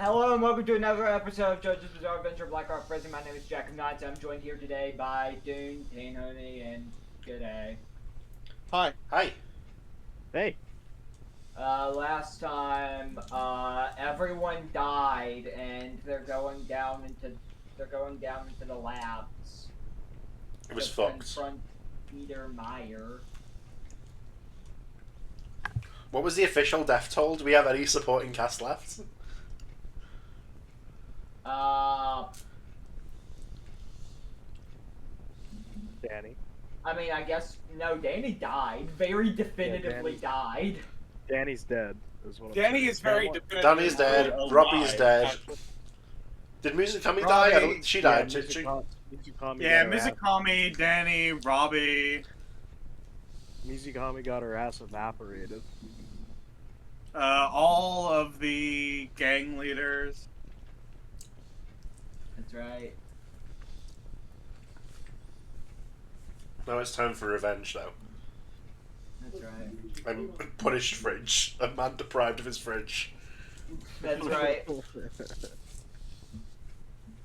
Hello and welcome to another episode of JoJo's Bizarre Adventure Blackrock Prison. My name is Jack Knights. I'm joined here today by Dune, Tanhony, and Gooday. Hi. Hi. Hey. Last time, everyone died, and they're going down into the labs. It was to fucked. Confront Peter Meyer. What was the official death toll? Do we have any supporting cast left? Danny. I mean, I guess no. Danny died. Very definitively died. Danny's dead. Danny is very definitive. Danny's dead. Robbie's dead. Did Mizukami die? She died. Mizukami, Danny, Robbie. Mizukami got her ass evaporated. All of the gang leaders. That's right. Now it's time for revenge, though. That's right. I'm punished fridge. A man deprived of his fridge. That's right.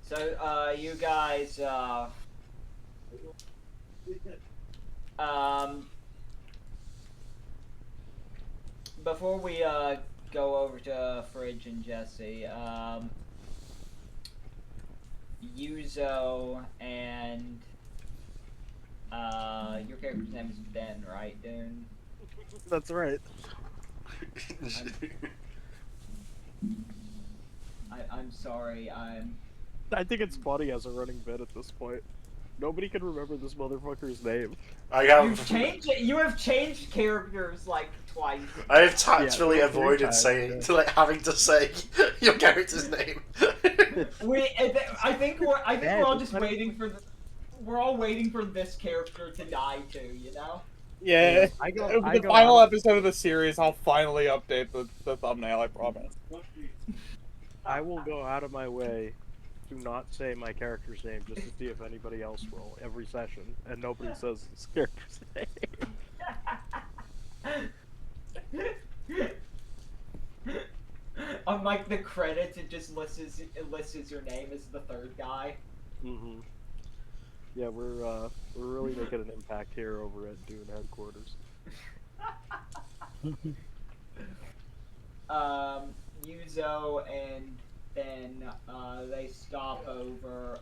So, you guys, before we, go over to Fridge and Jesse, Yuzo and, your character's name is Ben, right, Dune? That's right. I'm sorry, I think it's funny as a running bit at this point. Nobody can remember this motherfucker's name. You have changed characters like twice. I have tactfully avoided times, having to say your character's name. I think we're all just waiting for we're all waiting for this character to die too, you know? Yeah, the final episode of the series, I'll finally update the thumbnail, I promise. I will go out of my way to not say my character's name just to see if anybody else will every session, and nobody says this character's name. On like the credits, it just lists your name as the third guy. Mm-hmm. Yeah, we're really making an impact here over at Dune headquarters. Yuzo and Ben, they stop over,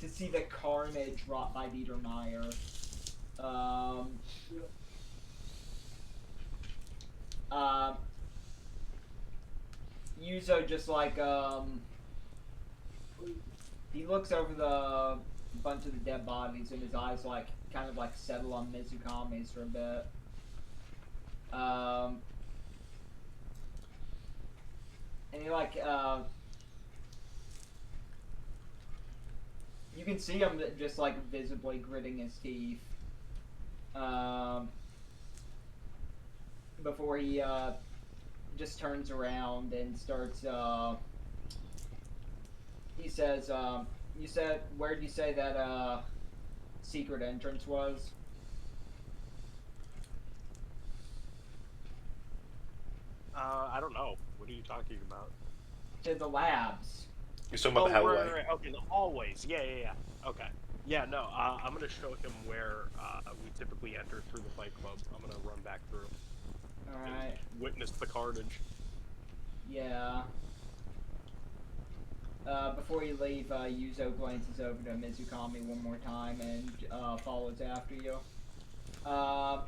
to see the carnage wrought by Peter Meyer. Yuzo just like, he looks over the bunch of the dead bodies and his eyes like, kind of like settle on Mizukami's for a bit. And he like, you can see him just like visibly gritting his teeth. Before he, just turns around and starts, he says, where'd you say that, secret entrance was? I don't know. What are you talking about? To the labs. You're talking about the hallway. Right. Okay, the hallways. Yeah. Okay. Yeah, no, I'm gonna show him where we typically enter through the fight club. I'm gonna run back through. Alright. Witness the carnage. Yeah. Before you leave, Yuzo glances over to Mizukami one more time and follows after you. Cut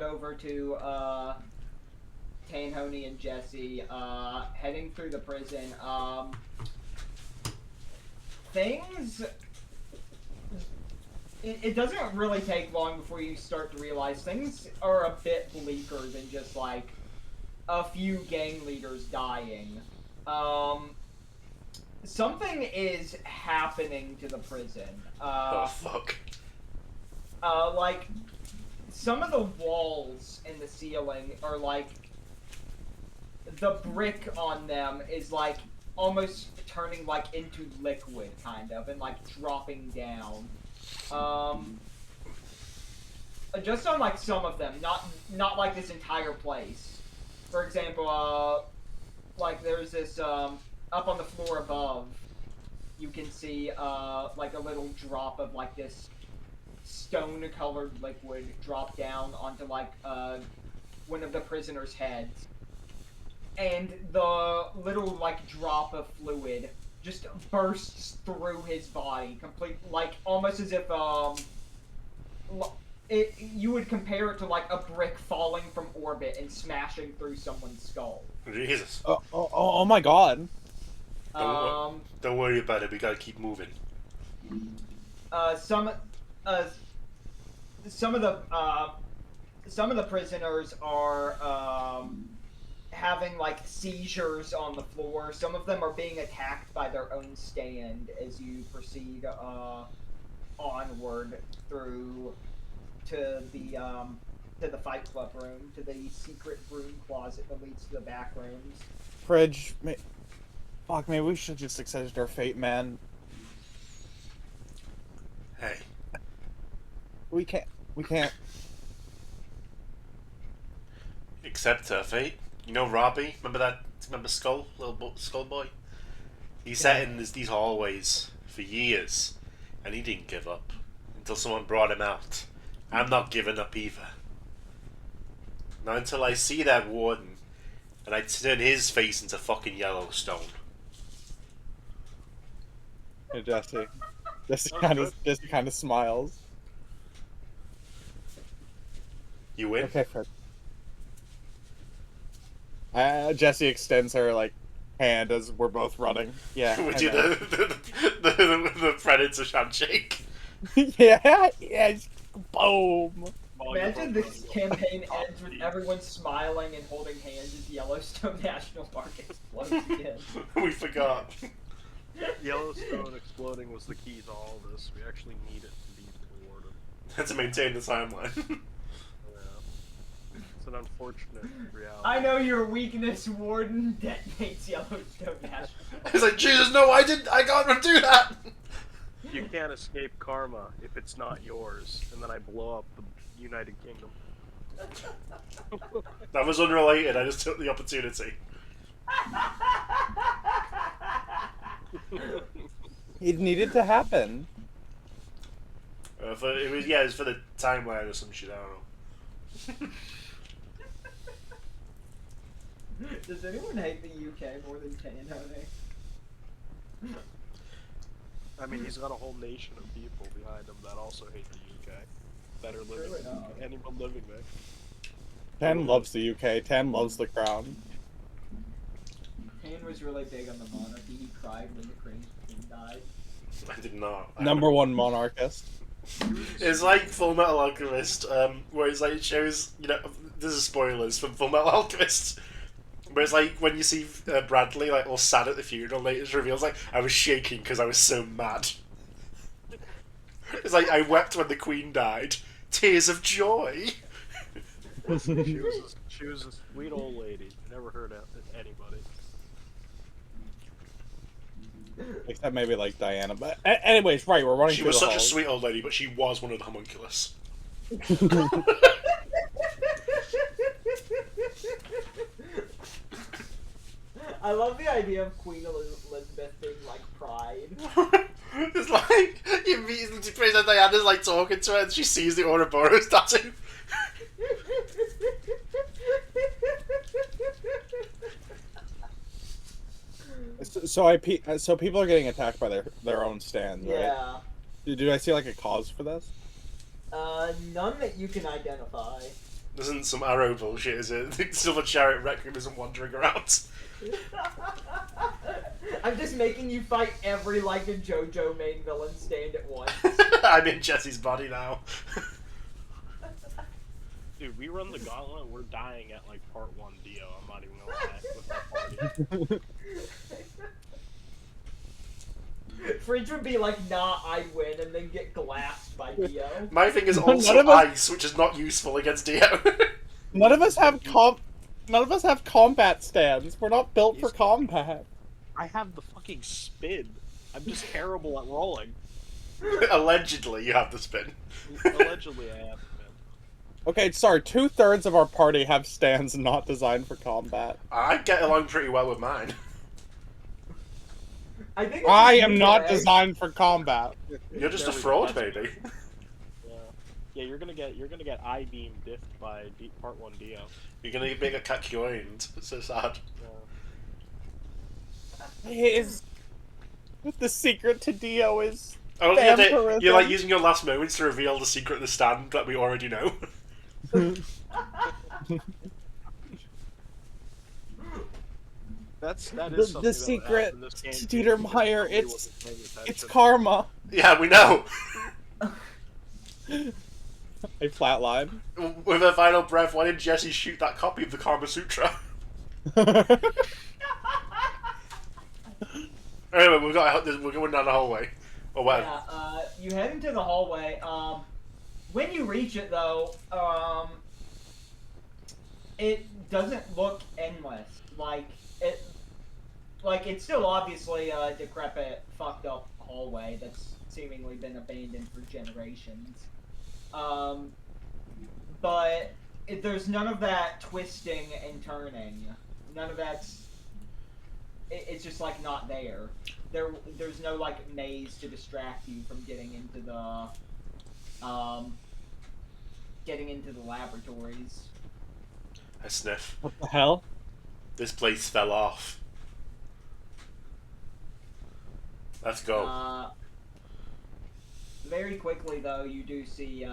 over to Tanhony and Jesse heading through the prison. Things... It doesn't really take long before you start to realize things are a bit bleaker than just like a few gang leaders dying. Something is happening to the prison. Oh, fuck. Like, some of the walls and the ceiling are like, the brick on them is like, almost turning like into liquid, kind of, and like dropping down. Just on like some of them, not like this entire place. for example, like there's this up on the floor above, you can see like a little drop of like this stone-colored liquid drop down onto like one of the prisoners' heads, and the little like drop of fluid just bursts through his body, complete like almost as if you would compare it to like a brick falling from orbit and smashing through someone's skull. Jesus. Oh my god. Don't worry about it. We gotta keep moving. Some of the prisoners are having like seizures on the floor. Some of them are being attacked by their own stand as you proceed onward through to the Fight Club room, to the secret broom closet that leads to the back rooms. Fridge, fuck, maybe we should just accept our fate, man. Hey. We can't. Accept her fate. You know Robbie? Remember Skull? Skull boy? He sat in these hallways for years, and he didn't give up until someone brought him out. I'm not giving up either. Not until I see that warden, and I turn his face into fucking Yellowstone. Hey, Jesse. Jesse kind of smiles. You win? Okay, Fred. Jesse extends her like hand as we're both running. Yeah. Would you the predator handshake? Yeah. Boom. Imagine this campaign ends with everyone smiling and holding hands as Yellowstone National Park explodes again. We forgot. Yellowstone exploding was the key to all this. We actually need it to be rewarded. To maintain the timeline. Yeah. It's an unfortunate reality. I know your weakness, Warden. Detonates Yellowstone National Park. It's like, Jesus, no, I can't do that! You can't escape karma if it's not yours. And then I blow up the United Kingdom. That was unrelated, I just took the opportunity. It needed to happen. It was for the timeline or some shit, I don't know. Does anyone hate the UK more than Tanhony? I mean, he's got a whole nation of people behind him that also hate the UK. That are living Really in not. anyone living there. Tan loves the UK. Tan loves the crown. Tan was really big on the monarchy. He cried when the Queen died. I did not. Number one monarchist. It's like Full Metal Alchemist, where it's like it shows, this is spoilers from Full Metal Alchemist, where it's like when you see Bradley like all sad at the funeral, later it reveals like I was shaking because I was so mad. It's like I wept when the Queen died, tears of joy. She was a sweet old lady. Never hurt anybody. Except maybe like Diana. But anyways, right, we're running She through was the such a halls. sweet old lady, but she was one of the homunculus. I love the idea of Queen Elizabeth being like pride. It's like you meet Princess Diana's like talking to her, and she sees the Ouroboros tattoo. So people are getting attacked by their own stands, right? Yeah. Did I see like a cause for this? None that you can identify. This isn't some Arrow bullshit, is it? The Silver Chariot Requiem isn't wandering around. I'm just making you fight every like a JoJo main villain stand at once. I'm in Jesse's body now. Dude, we run the gauntlet, we're dying at like part 1 Dio, I'm not even gonna lie, with our party. Fridge would be like, nah, I'd win, and then get glassed by Dio. My thing is None also of us- ice, which is not useful against Dio. None of us have combat stands. We're not built for combat. I have the fucking spin. I'm just terrible at rolling. Allegedly, you have the spin. Allegedly, I have spin. Okay, sorry. 2/3 of our party have stands not designed for combat. I get along pretty well with mine. I think it's I just am you, not Gooday. designed for combat. You're just a There we go, fraud, that's baby. Yeah, yeah. You're gonna get I-beam diffed by Part 1 Dio. You're gonna make a Kakyoined. It's so sad. Is the secret to Dio is I don't think vampirism. you're like using your last moments to reveal the secret of the stand that we already know. That The- is the something that would secret happen in this game, to too, Dieter because Meyer, nobody it's- wasn't paying It's attention. karma. Yeah, we know. A flatline. With her final breath, why did Jesse shoot that copy of the Karma Sutra? Anyway, we're going down the hallway. Or when? Yeah, you head into the hallway. When you reach it, though, it doesn't look endless. It's still obviously a decrepit, fucked up hallway that's seemingly been abandoned for generations. But there's none of that twisting and turning. None of that's. It's just like not there. There's no like maze to distract you from getting into the laboratories. I sniff. What the hell? This place fell off. Let's go. Very quickly though, you do see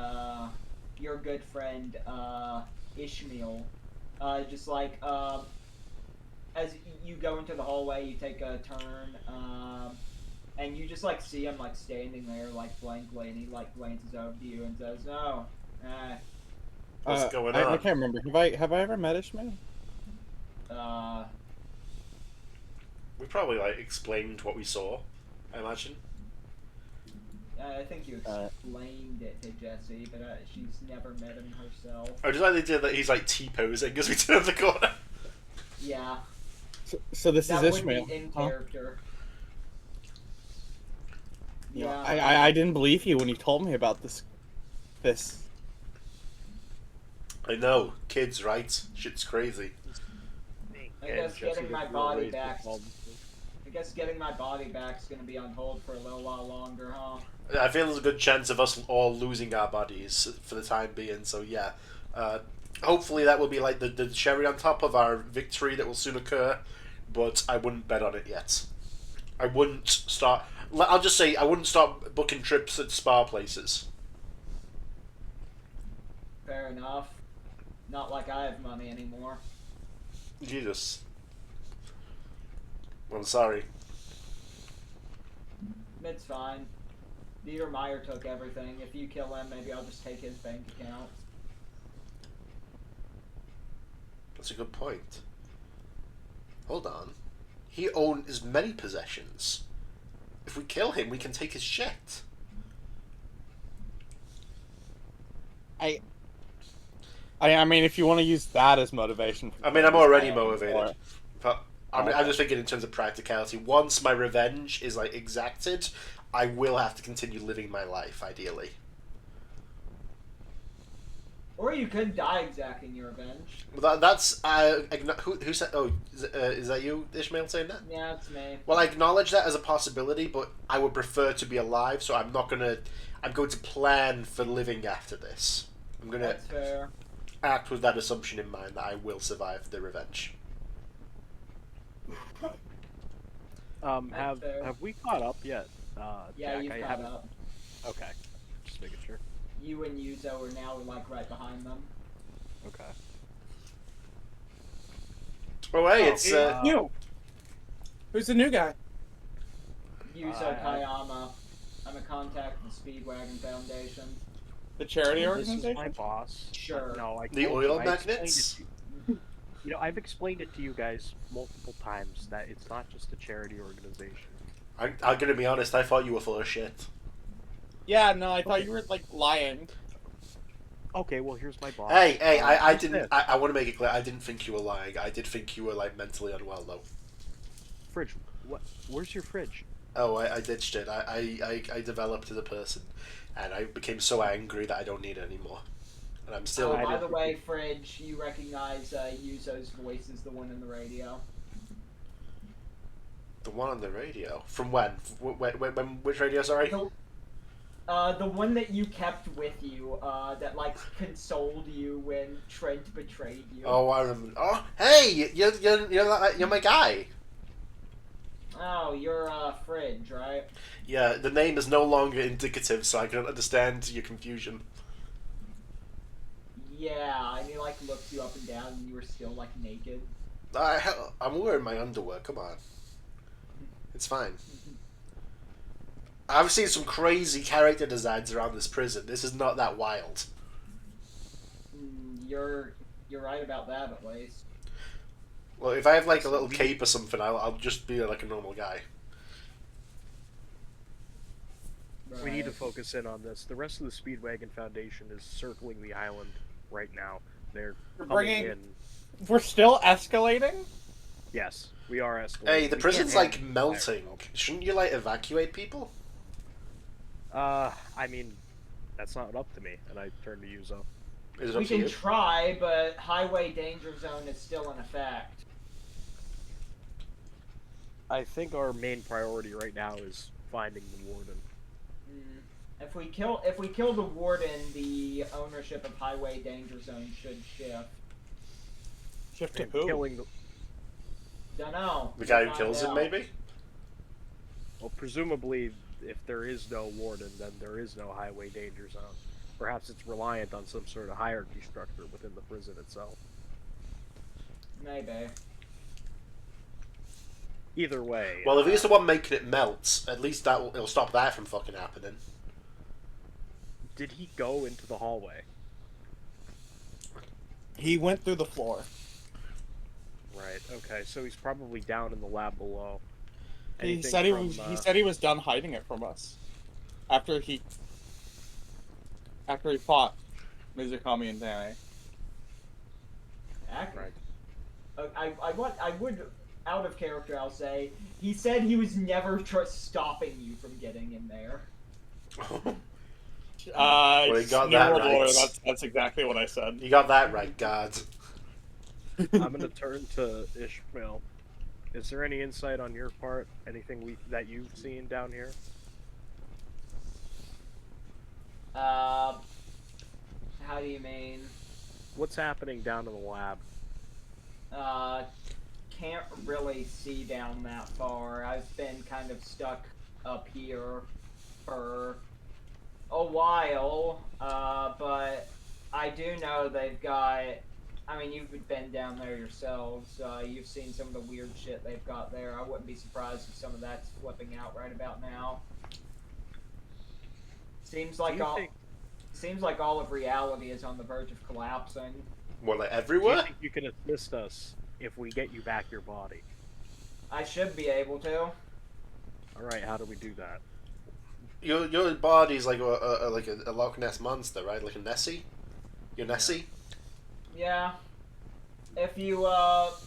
your good friend Ishmael, just like as you go into the hallway, you take a turn, and you just like see him like standing there like blankly, and he like glances over to you and says, "No, What's going I on? can't remember. Have I ever met Ishmael? We probably like explained what we saw, I imagine. I think you explained it to Jessie, but she's never met him herself." I just like the idea that he's like T-posing as we turn the corner. Yeah, So this that is would Ishmael. be in huh? character. Yeah. Yeah. I didn't believe you when you told me about this. I know, kids, right? Shit's crazy. I guess getting my body back. I guess getting my body back's gonna be on hold for a little while longer, huh? I feel there's a good chance of us all losing our bodies for the time being, so yeah. Hopefully that will be like the cherry on top of our victory that will soon occur, but I wouldn't bet on it yet. I wouldn't start... I'll just say, I wouldn't start booking trips at spa places. Fair enough. Not like I have money anymore. Jesus. I'm sorry. It's fine. Dieter Meyer took everything. If you kill him, maybe I'll just take his bank account. That's a good point. Hold on. He owned as many possessions. If we kill him, we can take his shit. I mean, if you want to use that as motivation. I mean, I'm already Or- motivated. But I'm just thinking in terms of practicality. Once my revenge is like exacted, I will have to continue living my life, ideally. Or you could die exacting your revenge. But that's who said? Oh, is that you, Ishmael, saying that? Yeah, it's me. Well, I acknowledge that as a possibility, but I would prefer to be alive, so I'm not gonna. I'm going to plan for living after this. I'm gonna That's fair. act with that assumption in mind that I will survive the revenge. Have we caught up yet? Yeah, Jack, you've I caught haven't. up. Okay, just making sure. You and Yuzo are now like right behind them. Okay. Oh, hey, it's New. Who's the new guy? Yuzo Kayama. I'm a contact with the Speedwagon Foundation. The charity This organization? is my boss. Sure. No, I the told oil you, I explained magnets. it to you. You know, I've explained it to you guys multiple times that it's not just a charity organization. I'm gonna be honest. I thought you were full of shit. Yeah, no, I thought you were like lying. Okay, well here's my boss. Hey, I Who's didn't. this? I want to make it clear. I didn't think you were lying. I did think you were like mentally unwell, though. Fridge. What? Where's your fridge? Oh, I ditched it. I developed as a person, and I became so angry that I don't need it anymore. And I'm still. By the way, Fridge, you recognize Yuzo's voice as the one in the radio. The one on the radio. From when? Which radio, sorry? The one that you kept with you, that like consoled you when Trent betrayed you. Oh, I remember. Oh, hey, you're my guy. Oh, you're Fridge, right? Yeah, the name is no longer indicative, so I can understand your confusion. Yeah, and he like looked you up and down, and you were still like naked. I'm wearing my underwear. Come on, it's fine. I've seen some crazy character designs around this prison. This is not that wild. You're right about that, at least. Well, if I have like a little cape or something, I'll just be like a normal guy. Right. We need to focus in on this. The rest of the Speedwagon Foundation is circling the island right now. They're coming in. We're still escalating? Yes, we are escalating. Hey, the We prison's can't like have melting. Shouldn't you like evacuate people? I mean, that's not up to me. And I turn to Yuzo. Is it We up to can you? try, but highway danger zone is still in effect. I think our main priority right now is finding the warden. If we kill the warden, the ownership of highway danger zone should shift. Shift to And who? killing the Dunno. The guy who We'll kills find him, out. maybe? Well, presumably, if there is no warden, then there is no highway danger zone. Perhaps it's reliant on some sort of hierarchy structure within the prison itself. Maybe. Either way. Well, if he's the one making it melt, at least it'll stop that from fucking happening. Did he go into the hallway? He went through the floor. Right. Okay. So he's probably down in the lab below. He Anything said from, he said he was done hiding it from us. After he fought Mizukami and Tanhony. I would, out of character, I'll say, he said he was never stopping you from getting in there. Well, he got that right. That's exactly what I said. You got that right, God. I'm gonna turn to Ishmael. Is there any insight on your part? Anything that you've seen down here? How do you mean? What's happening down in the lab? Can't really see down that far. I've been kind of stuck up here for a while, but I do know they've got, I mean, you've been down there yourselves, you've seen some of the weird shit they've got there. I wouldn't be surprised if some of that's flipping out right about now. Seems like all of reality is on the verge of collapsing. What, like Do everywhere? you think you can assist us if we get you back your body? I should be able to. Alright, how do we do that? Your body's like a Loch Ness monster, right? Like a Nessie? You're Nessie? Yeah. If you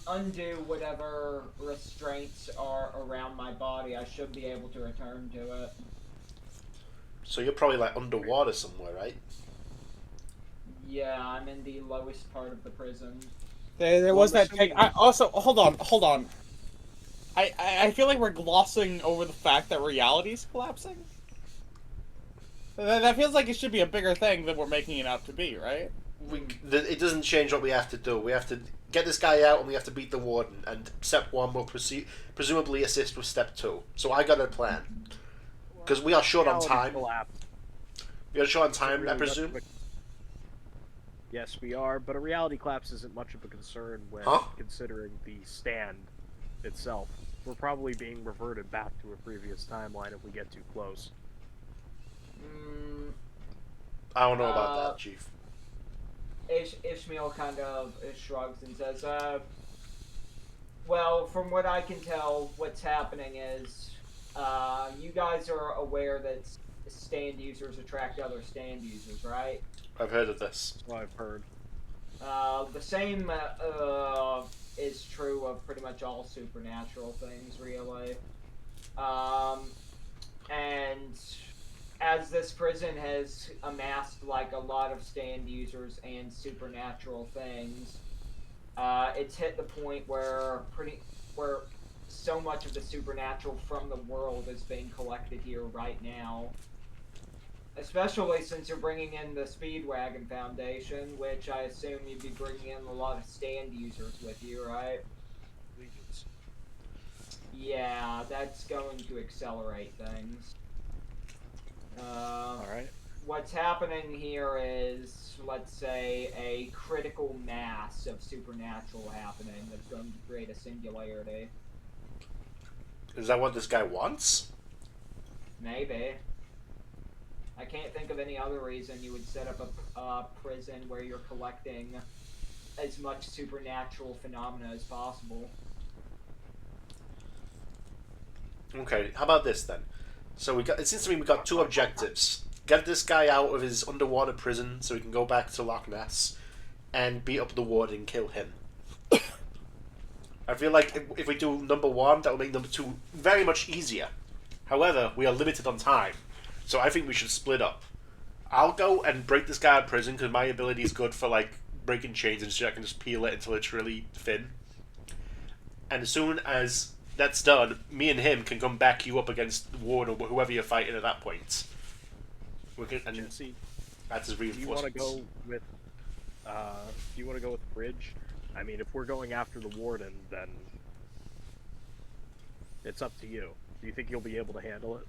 undo whatever restraints are around my body, I should be able to return to it. So you're probably like underwater somewhere, right? Yeah, I'm in the lowest part of the prison. There was that thing. Also, hold on. I feel like we're glossing over the fact that reality's collapsing. That feels like it should be a bigger thing than we're making it out to be, right? It doesn't change what we have to do. We have to get this guy out and we have to beat the warden. And step 1 will presumably assist with step 2. So I got a plan. Because we are short on time. We are short on time, I presume. Yes, we are, but a reality collapse isn't much of a concern when considering the stand itself. We're probably being reverted back to a previous timeline if we get too close. I don't know about that, Chief. Ishmael kind of shrugs and says, well, from what I can tell, what's happening is, you guys are aware that stand users attract other stand users, right? I've heard of this. That's what I've heard. The same is true of pretty much all supernatural things, really. And as this prison has amassed like a lot of stand users and supernatural things, it's hit the point where so much of the supernatural from the world is being collected here right now. Especially since you're bringing in the Speedwagon Foundation, which I assume you'd be bringing in a lot of stand users with you, right? Legions. Yeah, that's going to accelerate things. Alright. What's happening here is, let's say, a critical mass of supernatural happening that's going to create a singularity. Is that what this guy wants? Maybe. I can't think of any other reason you would set up a prison where you're collecting as much supernatural phenomena as possible. Okay, how about this then? So it seems to me we got two objectives. Get this guy out of his underwater prison so he can go back to Loch Ness and beat up the warden and kill him. I feel like if we do number one, that will make number two very much easier. However, we are limited on time, so I think we should split up. I'll go and break this guy out of prison because my ability is good for like breaking chains and shit. I can just peel it until it's really thin. And as soon as that's done, me and him can come back you up against the warden or whoever you're fighting at that point. We can, and Jesse, that's his do you want to reinforcements. go with? Do you want to go with Bridge? I mean, if we're going after the warden, then it's up to you. Do you think you'll be able to handle it?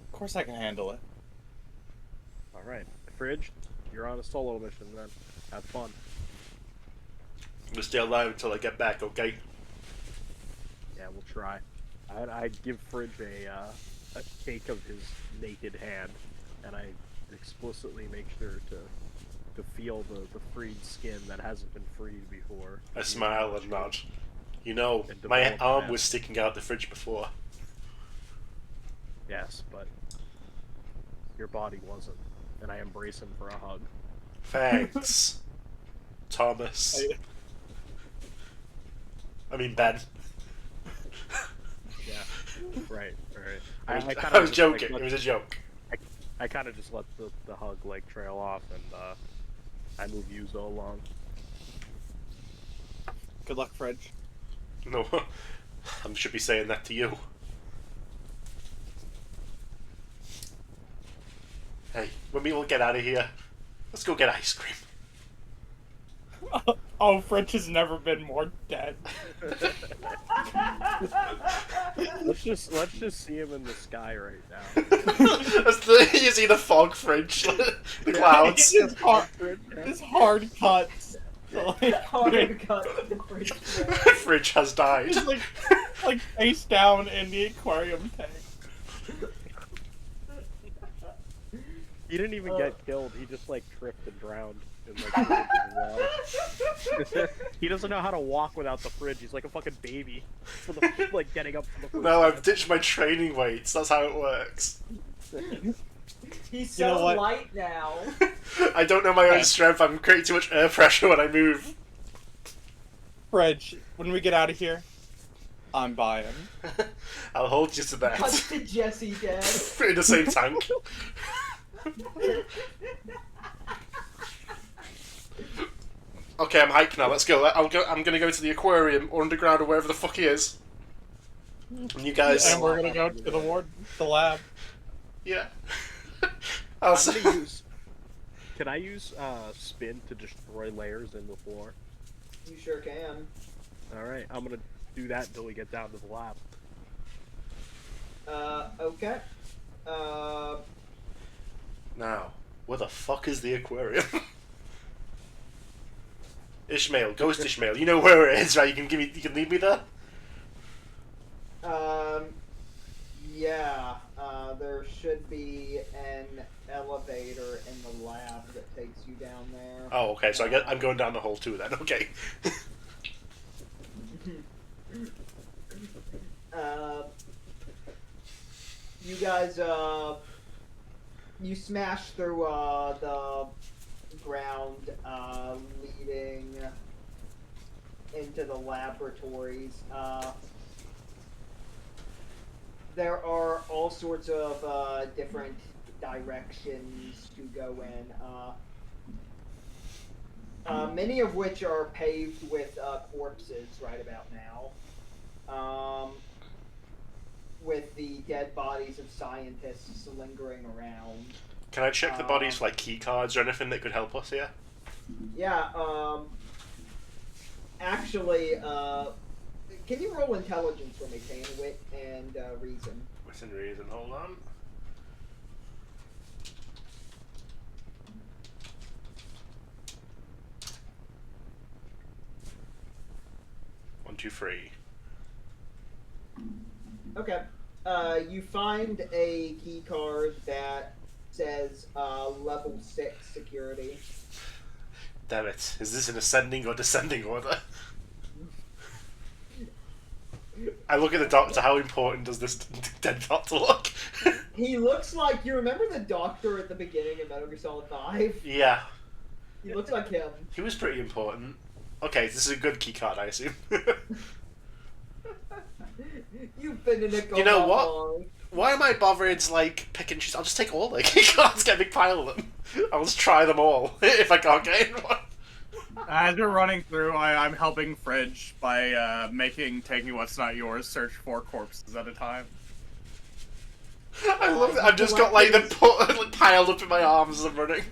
Of course I can handle it. All right, Fridge, you're on a solo mission then. Have fun. I'm gonna stay alive until I get back, okay? Yeah, we'll try. I'd give Fridge a cake of his naked hand, and I explicitly make sure to feel the freed skin that hasn't been freed before. I smile and nod. You know, And my develop arm that. was sticking out the fridge before. Yes, but your body wasn't, and I embrace him for a hug. Thanks, Thomas. I mean Ben. Yeah, right. I was joking. It was a joke. I kind of just let the hug like trail off, and I move Yuzo along. Good luck, Fridge. No, I should be saying that to you. Hey, when we all get out of here, let's go get ice cream. Oh, Fridge has never been more dead. Let's just see him in the sky right now. You see the fog fridge, the clouds. His hard cuts. Like, Hard cut the fridge. Fridge has died. just like face down in the aquarium tank. He didn't even get killed. He just like tripped and drowned in like the water. He doesn't know how to walk without the fridge. He's like a fucking baby for the like getting up from the fridge. No, I've ditched my training weights. That's how it works. He's You know so what? light now. I don't know my own strength. I'm creating too much air pressure when I move. Fridge, when we get out of here, I'm buying. I'll hold you to Cut that. to Jesse dead. In the same tank. Okay, I'm hyped now. Let's go. I'm gonna go to the aquarium or underground or wherever the fuck he is. And you guys. And we're gonna go to the lab. Yeah. I'm gonna use. Can I use spin to destroy layers in the floor? You sure can. All right, I'm gonna do that until we get down to the lab. Okay. Now, where the fuck is the aquarium? Ishmael, Ghost Ishmael. You know where it is, right? You can lead me there. Yeah. There should be an elevator in the lab that takes you down there. Oh, okay. So I'm going down the hole too then. Okay. You guys, you smash through, the ground, leading into the laboratories. there are all sorts of different directions to go in. Many of which are paved with corpses right about now. With the dead bodies of scientists lingering around. Can I check the bodies for like key cards or anything that could help us here? Yeah, actually, can you roll intelligence for me, Tane? Wit and reason. Wit and reason, hold on. One, two, three. Okay. You find a key card that says level 6 security. Damn it. Is this an ascending or descending order? I look at the doctor, how important does this dead doctor look? He looks like, you remember the doctor at the beginning of Metal Gear Solid 5? Yeah. He looks like him. He was pretty important. Okay, this is a good key card, I assume. You've been in it. You know what? Why am I bothering to like pick and choose? I'll just take all the key cards, get a big pile of them. I'll just try them all if I can't get in one. As we're running through, I'm helping Fridge by taking what's not yours, search 4 corpses at a time. I love it. I've just got like them like, piled up in my arms as I'm running.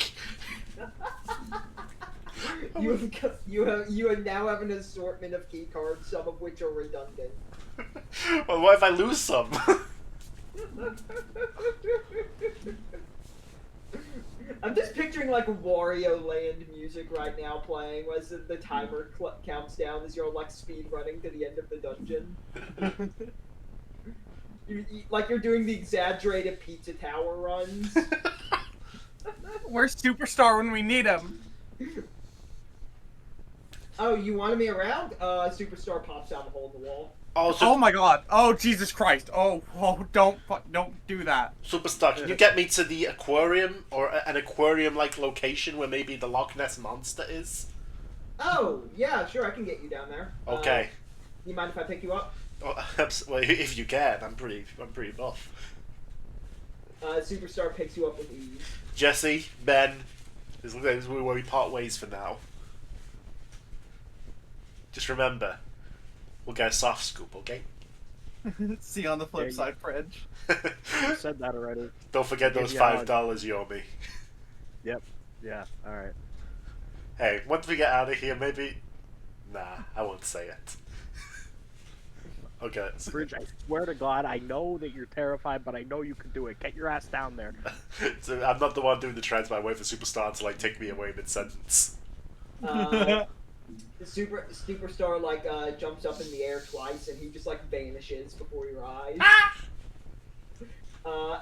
You now have an assortment of key cards, some of which are redundant. Well, what if I lose some? I'm just picturing like Wario Land music right now playing as the timer counts down as you're like speed running to the end of the dungeon. Like you're doing the exaggerated pizza tower runs. Where's Superstar when we need him? Oh, you wanted me around? Superstar pops out of the hole in the wall. Oh my god. Oh, Jesus Christ. Oh, don't do that. Superstar, can you get me to the aquarium or an aquarium-like location where maybe the Loch Ness monster is? Oh, yeah, sure, I can get you down there. Okay. You mind if I pick you up? Oh, well, if you can, I'm pretty buff. Superstar picks you up with ease. Jesse, Ben, this is where we part ways for now. Just remember, we'll get a soft scoop, okay? See you on the flip side, Fridge. You said that already. Don't forget those $5 you owe me. Yep. Yeah. All right. Hey, once we get out of here, maybe. Nah, I won't say it. Okay. Bridge, I swear to God, I know that you're terrified, but I know you can do it. Get your ass down there. So I'm not the one doing the transfer. I wait for Superstar to like take me away mid-sentence. The Superstar like jumps up in the air twice, and he just like vanishes before your eyes.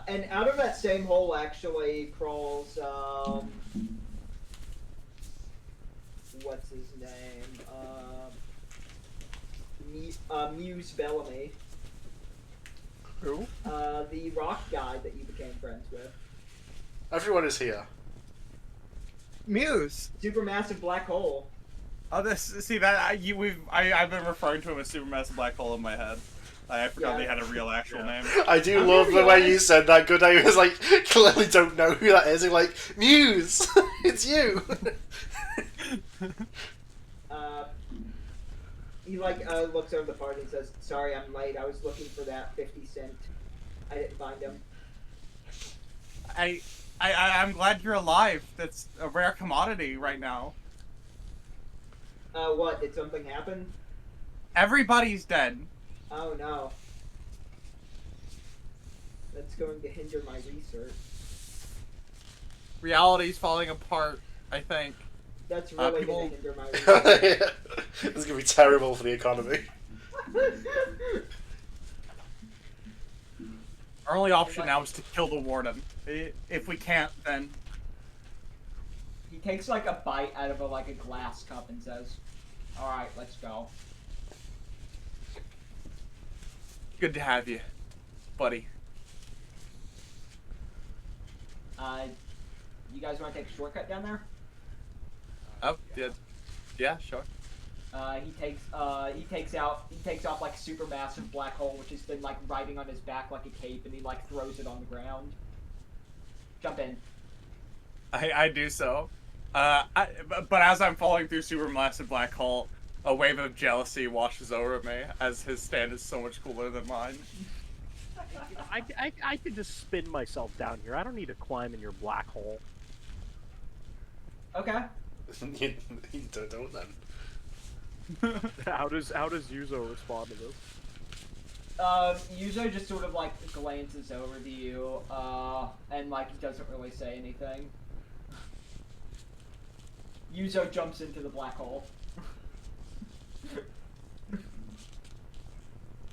And out of that same hole actually crawls what's his name? Muse Bellamy. Who? The rock guy that you became friends with. Everyone is here. Muse. Supermassive black hole. Oh, I've been referring to him as Supermassive Black Hole in my head. I forgot they had a real actual name. I do love the way you said that. Gooday was like, clearly don't know who that is. He's like, Muse, it's you. He like looks over the party and says, "Sorry, I'm late. I was looking for that 50 cent. I didn't find him." I'm glad you're alive. That's a rare commodity right now. What? Did something happen? Everybody's dead. Oh no. That's going to hinder my research. Reality's falling apart, I think. That's really going to hinder my research. This is going to be terrible for the economy. Our only option now is to kill the warden. If we can't, then... He takes like a bite out of a glass cup and says, "Alright, let's go." Good to have you, buddy. You guys want to take a shortcut down there? Oh, yeah, sure. He takes off like a super massive black hole, which has been like riding on his back like a cape, and he like throws it on the ground. Jump in. I do so. But as I'm falling through supermassive black hole, a wave of jealousy washes over me as his stand is so much cooler than mine. I could just spin myself down here. I don't need to climb in your black hole. Okay. you don't then. How does Yuzo respond to this? Yuzo just sort of like glances over to you, and like doesn't really say anything. Yuzo jumps into the black hole.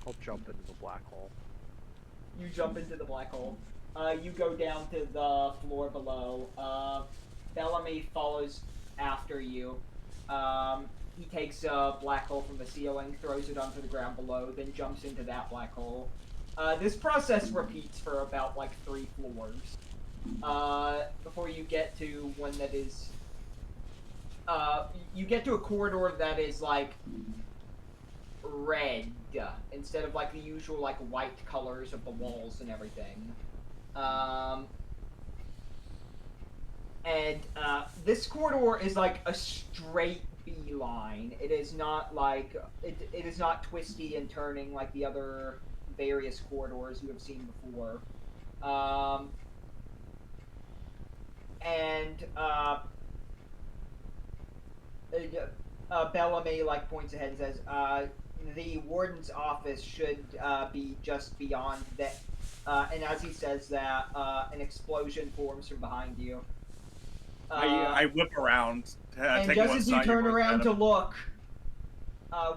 I'll jump into the black hole. You jump into the black hole. You go down to the floor below. Bellamy follows after you. He takes a black hole from the ceiling, throws it onto the ground below, then jumps into that black hole. This process repeats for about like 3 floors. Before you get to one that is... you get to a corridor that is like red instead of like the usual like white colors of the walls and everything. This corridor is like a straight beeline. It is not like it is not twisty and turning like the other various corridors you have seen before. Bellamy like points ahead and says, "The warden's office should be just beyond that." And as he says that, an explosion forms from behind you. I whip around. And take just one as you side, turn look around at to him. look,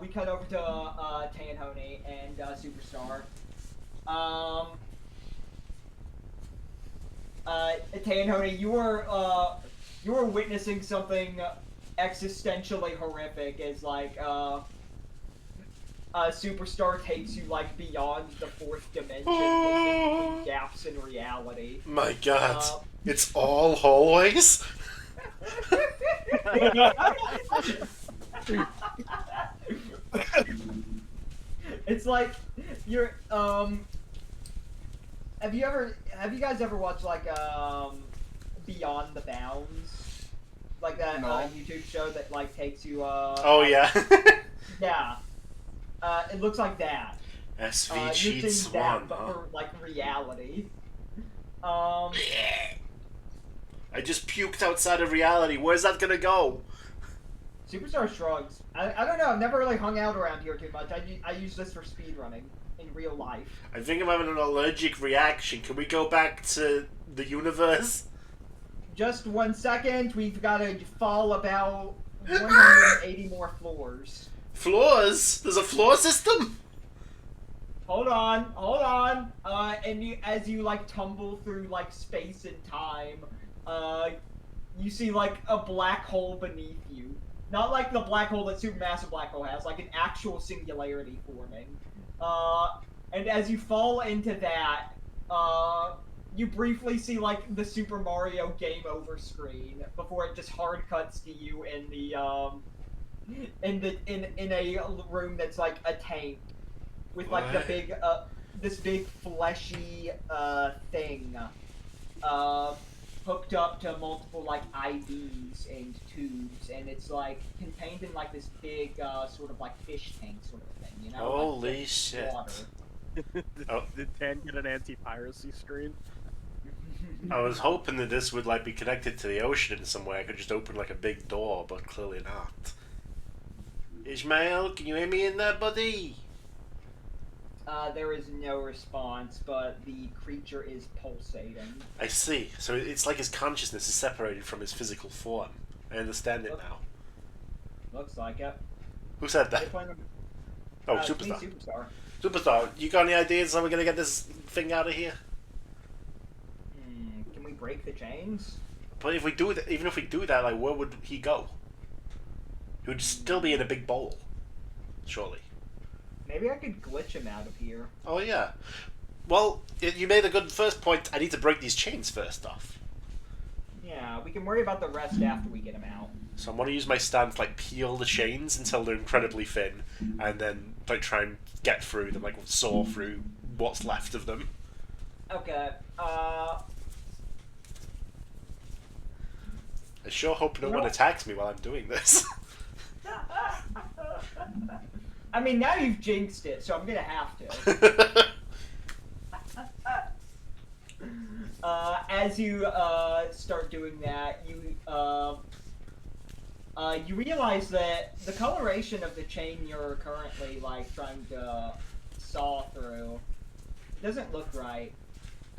we cut over to Tanhony and Superstar. Tanhony, you were witnessing something existentially horrific as like Superstar takes you like beyond the 4th dimension, looking through gaps in reality. My God, it's all hallways. It's like you're have you guys ever watched like Beyond the Bounds, like that No. YouTube show that like takes you Oh yeah. yeah, it looks like that. SV You're cheats seeing that, one. but Huh? for like reality. I just puked outside of reality. Where's that gonna go? Superstar shrugs. I don't know. I've never really hung out around here too much. I use this for speedrunning in real life. I think I'm having an allergic reaction. Can we go back to the universe? Just 1 second. We've got to fall about 180 more floors. Floors? There's a floor system? Hold on. And as you like tumble through like space and time, you see like a black hole beneath you. Not like the black hole that Supermassive Black Hole has, like an actual singularity forming. And as you fall into that, you briefly see like the Super Mario Game Over screen before it just hard cuts to you in the in a room that's like a tank with like the What? big this big fleshy thing hooked up to multiple like IVs and tubes, and it's like contained in like this big sort of like fish tank sort of thing, you know? Holy like, shit. water. Oh. Did Tan get an anti-piracy screen? I was hoping that this would like be connected to the ocean in some way. I could just open like a big door, but clearly not. Ishmael, can you hear me in there, buddy? There is no response, but the creature is pulsating. I see. So it's like his consciousness is separated from his physical form. I understand it now. Looks like it. Who said They're that? playing Oh, it's me, Superstar. Superstar. Superstar, you got any ideas how we're gonna get this thing out of here? Can we break the chains? But if we do that, even if we do that, like, where would he go? He would still be in a big bowl, surely. Maybe I could glitch him out of here. Oh yeah. Well, you made a good first point. I need to break these chains first off. Yeah, we can worry about the rest after we get him out. So I'm gonna use my stand to like peel the chains until they're incredibly thin, and then like try and get through them, like saw through what's left of them. Okay. I sure hope no You one know- attacks me while I'm doing this. I mean, now you've jinxed it, so I'm gonna have to. As you start doing that, you realize that the coloration of the chain you're currently like trying to saw through doesn't look right.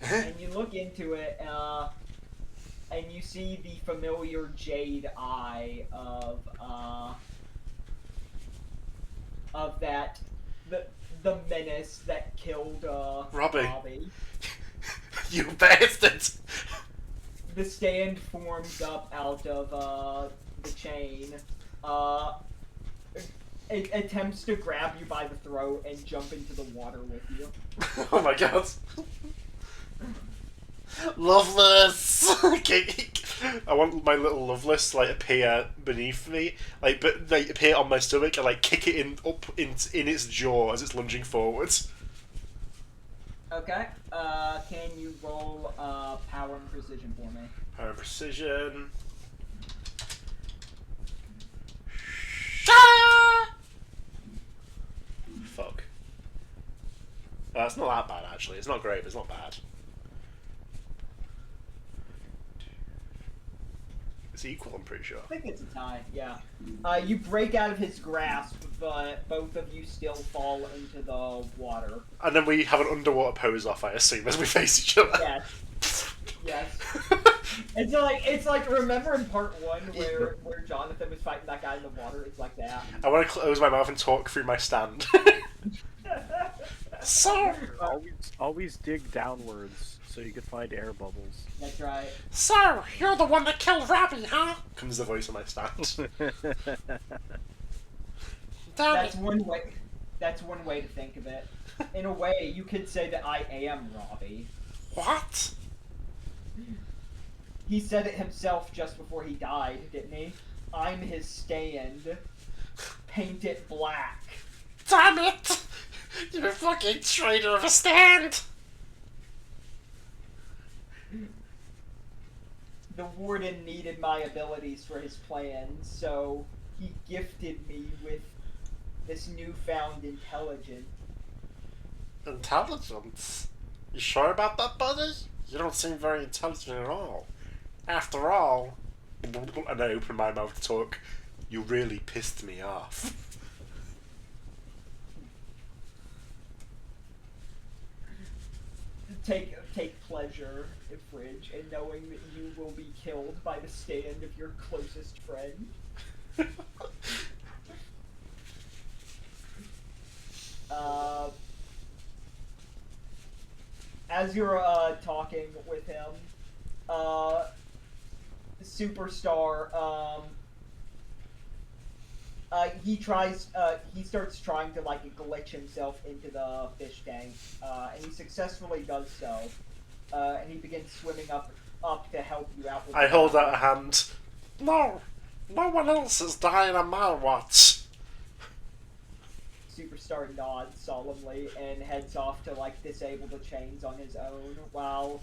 And you look into it, and you see the familiar jade eye of that the menace that killed Robbie. You bastard! The stand forms up out of the chain. It attempts to grab you by the throat and jump into the water with you. Oh my god. Loveless! I want my little Loveless to like appear beneath me, like but like appear on my stomach and like kick it up in its jaw as it's lunging forwards. Okay. Can you roll power and precision for me? Power and precision. Fuck. It's not that bad actually. It's not great, but it's not bad. It's equal, I'm pretty sure. I think it's a tie. Yeah. You break out of his grasp, but both of you still fall into the water. And then we have an underwater pose off, I assume, as we face each other. Yes. Yes. It's like remember in part 1 where Jonathan was fighting that guy in the water. It's like that. I want to close my mouth and talk through my stand. So, Always dig downwards so you can find air bubbles. That's right. so you're the one that killed Robbie, huh? Comes the voice of my stand. That's one way. That's one way to think of it. In a way, you could say that I am Robbie. What? He said it himself just before he died, didn't he? I'm his stand. Paint it black. Damn it! You're a fucking traitor of a stand! The warden needed my abilities for his plans, so he gifted me with this newfound intelligence. Intelligence? You sure about that, buddy? You don't seem very intelligent at all. After all... And I open my mouth to talk. You really pissed me off. Take pleasure, Fridge, in knowing that you will be killed by the stand of your closest friend. As you're talking with him, Superstar, he starts trying to like glitch himself into the fish tank, and he successfully does so, and he begins swimming up to help you out with I hold out a hand. No! No one else is dying on my watch! Superstar nods solemnly and heads off to like disable the chains on his own while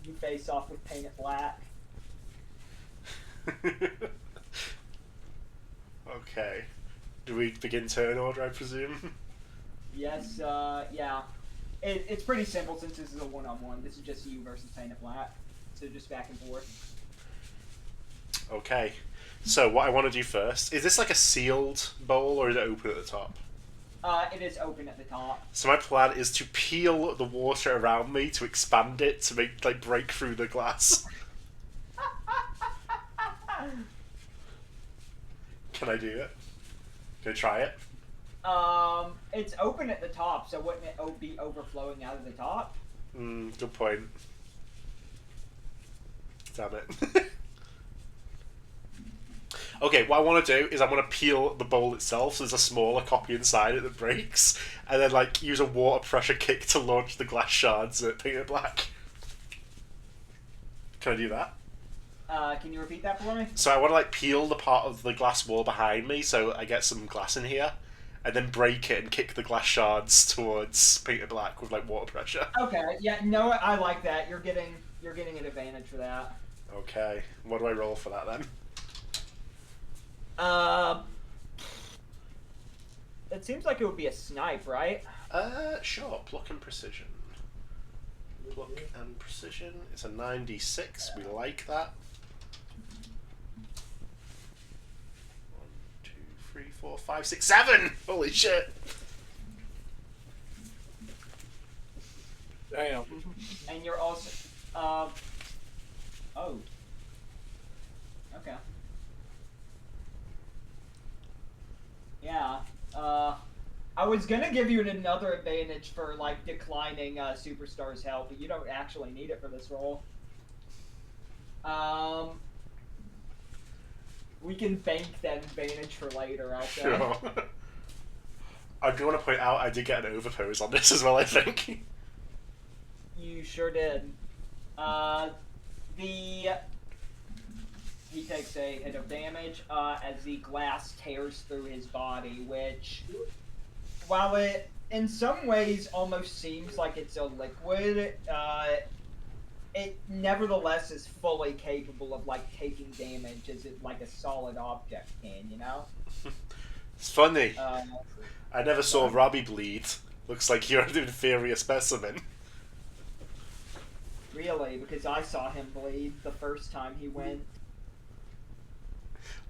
you face off with Paint It Black. Okay. Do we begin turn order, I presume? Yes, yeah. It's pretty simple since this is a one-on-one. This is just you versus Paint It Black. So just back and forth. Okay. So, what I want to do first, is this like a sealed bowl or is it open at the top? It is open at the top. So my plan is to peel the water around me to expand it to make like break through the glass. Can I do it? Can I try it? It's open at the top, so wouldn't it be overflowing out of the top? Good point. Damn it. Okay, what I want to do is I want to peel the bowl itself so there's a smaller copy inside it that breaks, and then like use a water pressure kick to launch the glass shards at Paint It Black. Can I do that? Can you repeat that for me? So I want to like peel the part of the glass wall behind me, so I get some glass in here, and then break it and kick the glass shards towards painted black with like water pressure. Okay. Yeah. No, I like that. You're getting an advantage for that. Okay, what do I roll for that then? It seems like it would be a snipe, right? Sure. Pluck and precision. Pluck and precision. It's a 9d6. We like that. 1, 2, 3, 4, 5, 6, 7! Holy shit! Damn. And you're also, oh. Okay. Yeah. I was gonna give you another advantage for like declining Superstar's help, but you don't actually need it for this roll. We can bank that advantage for later, I'll say. Sure. I do want to point out I did get an overpose on this as well, I think. You sure did. He takes a hit of damage as the glass tears through his body, which, while it in some ways almost seems like it's a liquid, it nevertheless is fully capable of like taking damage as it like a solid object can, you know? It's funny. I never saw Robbie bleed. Looks like you're an inferior specimen. Really, because I saw him bleed the first time he went.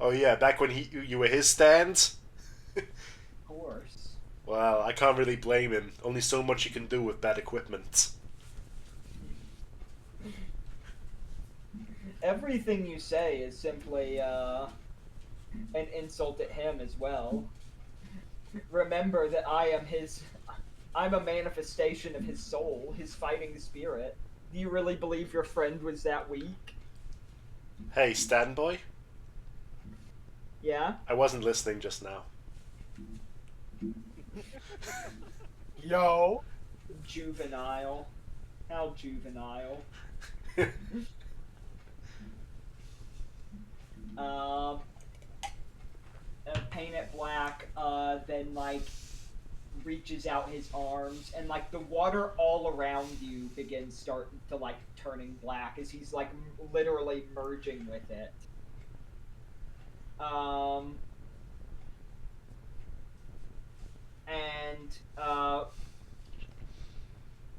Oh yeah, back when you were his stand? Of course. Well, I can't really blame him. Only so much you can do with bad equipment. Everything you say is simply an insult at him as well. Remember that I'm a manifestation of his soul, his fighting spirit. Do you really believe your friend was that weak? Hey, stand boy? Yeah? I wasn't listening just now. Yo. Juvenile. How juvenile. Paint it black, then like reaches out his arms, and like the water all around you begins starting to like turning black as he's like literally merging with it.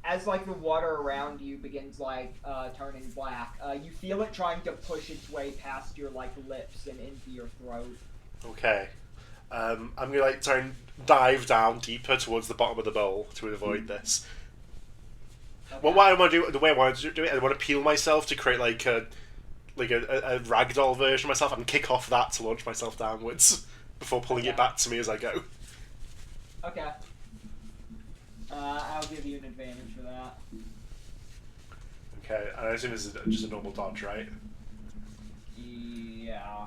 As like the water around you begins like turning black, you feel it trying to push its way past your like lips and into your throat. Okay. I'm gonna like try and dive down deeper towards the bottom of the bowl to avoid this. Okay. Well, what I want to do, the way I want to do it, I want to peel myself to create like a ragdoll version of myself and kick off that to launch myself downwards before pulling it back to me as I go. Okay. I'll give you an advantage for that. Okay, and I assume this is just a normal dodge, right? Yeah.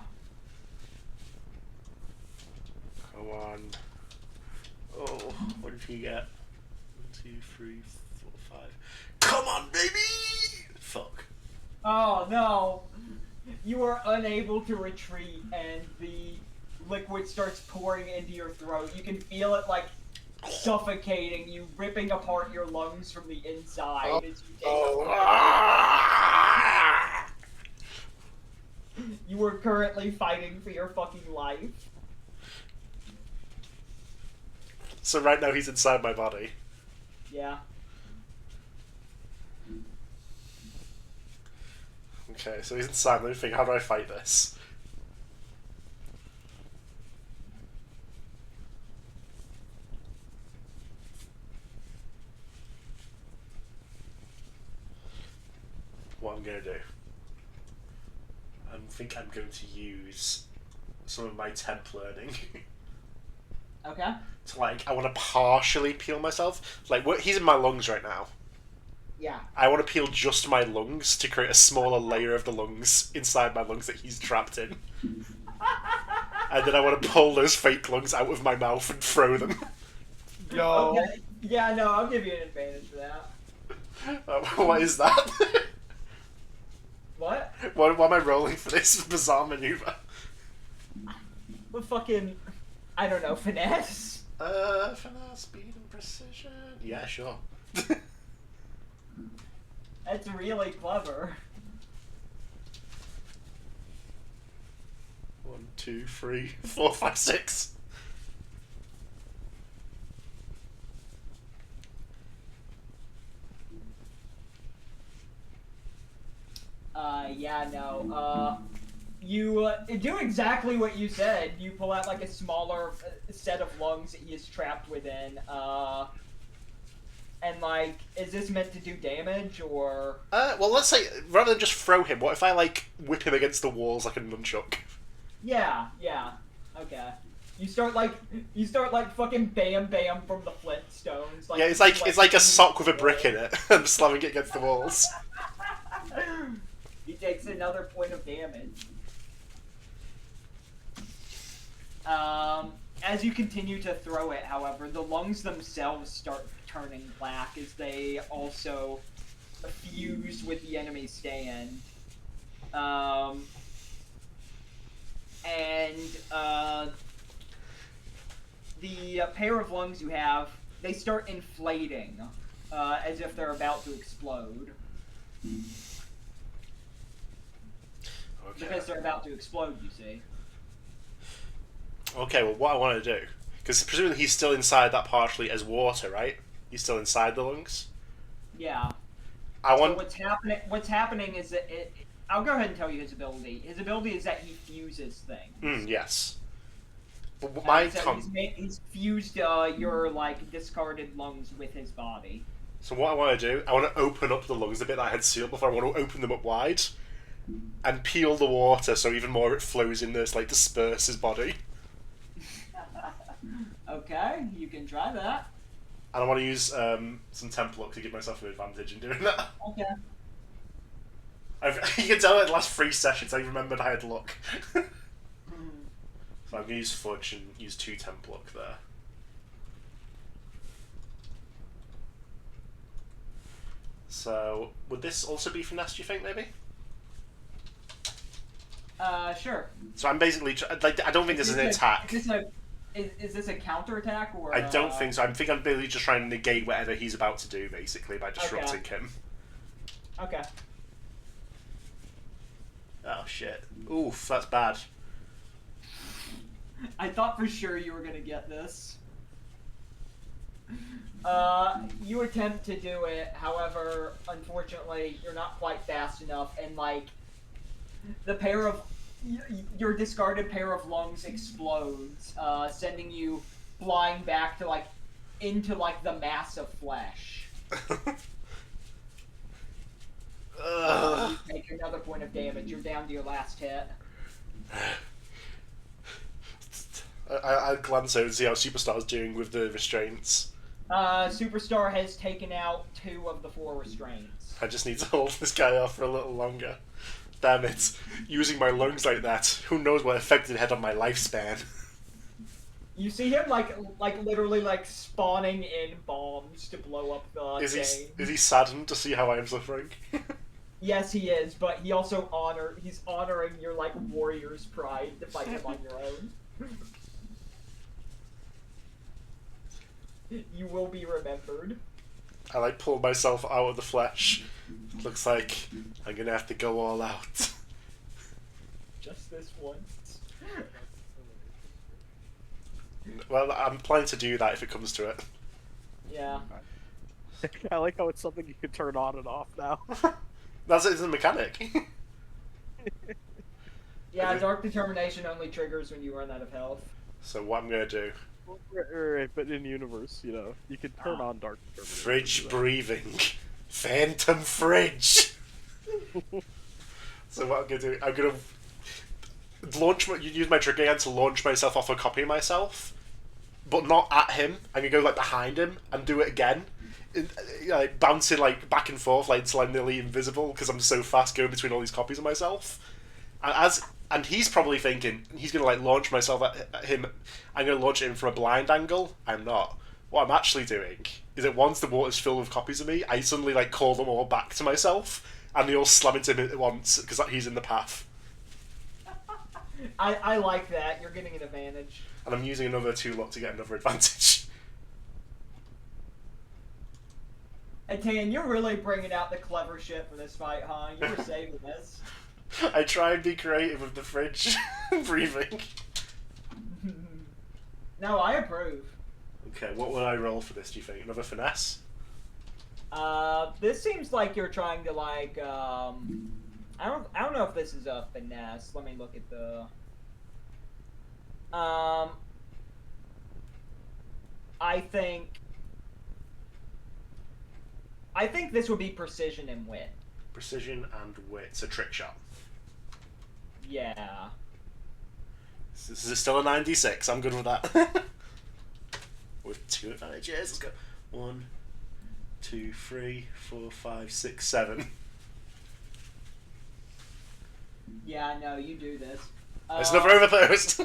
Come on. Oh, what did he get? 1, 2, 3, 4, 5. Come on, baby! Fuck. Oh no! You are unable to retreat, and the liquid starts pouring into your throat. You can feel it like suffocating you, ripping apart your lungs from the inside as you take You are currently fighting for your fucking life. So right now he's inside my body. Yeah. Okay, so he's inside. Let me think, how do I fight this? What I'm gonna do. I think I'm going to use some of my temp learning. Okay. To like, I want to partially peel myself. Like, he's in my lungs right now. Yeah. I want to peel just my lungs to create a smaller layer of the lungs inside my lungs that he's trapped in. And then I want to pull those fake lungs out of my mouth and throw them. Yo. Okay. Yeah, no, I'll give you an advantage for that. What is that? What? What am I rolling for this bizarre maneuver? What fucking... I don't know, finesse? Finesse, speed, and precision. Yeah, sure. That's really clever. 1, 2, 3, 4, 5, 6. Yeah, no, you do exactly what you said. You pull out, like, a smaller set of lungs that he is trapped within, and, like, is this meant to do damage, or... Well, let's say, rather than just throw him, what if I, like, whip him against the walls like a nunchuck? Yeah, okay. You start like fucking bam bam from the Flintstones. Like, Yeah, it's like a sock with a brick in it. I'm slamming it against the walls. He takes another point of damage. As you continue to throw it, however, the lungs themselves start turning black as they also fuse with the enemy's stand. The pair of lungs you have, they start inflating, as if they're about to explode. Okay. Because they're about to explode, you see. Okay, well, what I want to do, because presumably he's still inside that partially as water, right? He's still inside the lungs. Yeah. I want. So what's happening is that I'll go ahead and tell you his ability. His ability is that he fuses things. Yes. But He's fused your like discarded lungs with his body. So what I want to do, I want to open up the lungs a bit that I had sealed before. I want to open them up wide, and peel the water so even more it flows in there, to, like disperse his body. Okay, you can try that. And I want to use some temp luck to give myself an advantage in doing that. Okay. You can tell in the last 3 sessions I remembered I had luck. So I'm going to use fudge and use 2 temp luck there. So would this also be finesse, do you think, maybe? Sure. So I'm basically like, I don't think this is an attack. Is this a counterattack or? I don't think so. I think I'm basically just trying to negate whatever he's about to do, basically, by disrupting him. Okay. Oh shit! Oof, that's bad. I thought for sure you were gonna get this. You attempt to do it, however, unfortunately, you're not quite fast enough, and like, the pair of your discarded pair of lungs explodes, sending you flying back to into the mass of flesh. You take another point of damage. You're down to your last hit. I glance over to see how Superstar's doing with the restraints. Superstar has taken out 2 of the 4 restraints. I just need to hold this guy off for a little longer. Damn it. Using my lungs like that, who knows what effect it had on my lifespan. You see him literally spawning in bombs to blow up the chain. Is he saddened to see how I am suffering? Yes, he is, but he also he's honoring your warrior's pride to fight him on your own. You will be remembered. I pull myself out of the flesh. Looks like I'm gonna have to go all out. Just this once. Well, I'm planning to do that if it comes to it. Yeah. I like how it's something you can turn on and off now. That's it, it's a mechanic. Yeah, Dark Determination only triggers when you run out of health. So what I'm gonna do? Right, but in universe, you can turn on Dark Determination. Fridge breathing. Phantom fridge. So what I'm gonna do? I'm gonna use my trigger hand to launch myself off a copy of myself, but not at him. I'm gonna go behind him and do it again, bouncing back and forth until I'm nearly invisible because I'm so fast going between all these copies of myself. And he's probably thinking he's gonna launch myself at him. I'm gonna launch him from a blind angle. I'm not. What I'm actually doing is that once the water's filled with copies of me, I suddenly call them all back to myself, And they all slam into him at once because he's in the path. I like that. You're getting an advantage. And I'm using another 2 luck to get another advantage. And Tan, you're really bringing out the clever shit for this fight, huh? You were saving this. I try and be creative with the fridge breathing. No, I approve. Okay, what would I roll for this, do you think? Another finesse? This seems like you're trying to like, I don't know if this is a finesse. Let me look at the, I think this would be precision and wit. Precision and wit. It's a trick shot. Yeah. This is still a 96. I'm good with that. With 2 advantages. Let's go. 1, 2, 3, 4, 5, 6, 7. Yeah, no, you do this. There's another overpost.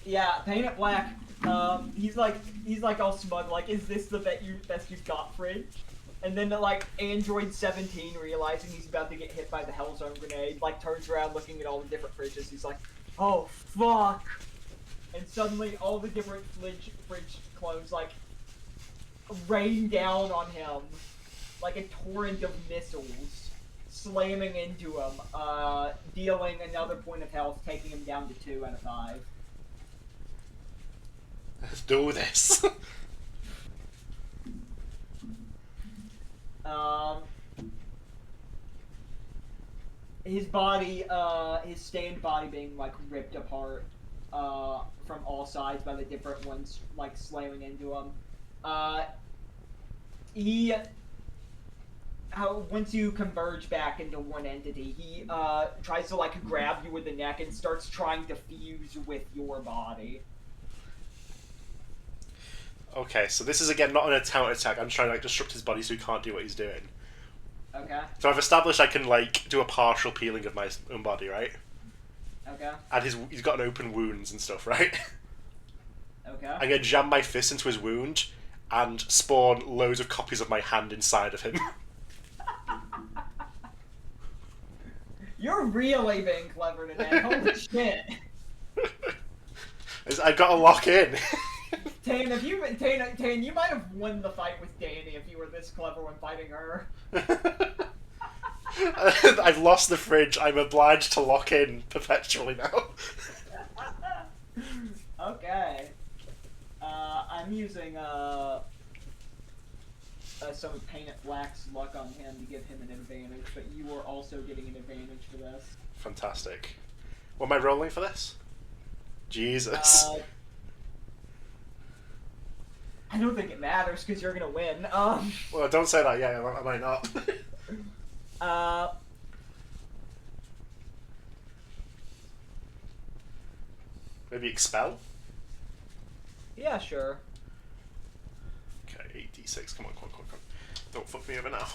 Yeah, paint it black. He's like all smug, like, is this the best you've got, Fridge? And then like Android 17, realizing he's about to get hit by the Hellzone grenade, like turns around looking at all the different fridges. He's like, oh fuck! And suddenly all the different fridge clones like rain down on him like a torrent of missiles, slamming into him, dealing another point of health, taking him down to 2 out of 5. Let's do this. His body, his stand body being like ripped apart, from all sides by the different ones like slamming into him. Once you converge back into one entity, he tries to like grab you with the neck and starts trying to fuse with your body. Okay, so this is again not an counter attack. I'm trying to like disrupt his body so he can't do what he's doing. Okay. So I've established I can like do a partial peeling of my own body, right? Okay. And he's got an open wounds and stuff, right? Okay. I'm gonna jam my fist into his wound and spawn loads of copies of my hand inside of him. You're really being clever today. Holy shit. I gotta lock in. Tan, you might have won the fight with Danny if you were this clever when fighting her. I've lost the fridge. I'm obliged to lock in perpetually now. Okay. I'm using some Painted Black's luck on him to give him an advantage, but you are also getting an advantage for this. Fantastic. What am I rolling for this? Jesus. I don't think it matters because you're gonna win. Well, don't say that yet. I might not. Maybe expel? Yeah, sure. Okay, 8d6. Come on. Don't fuck me over now.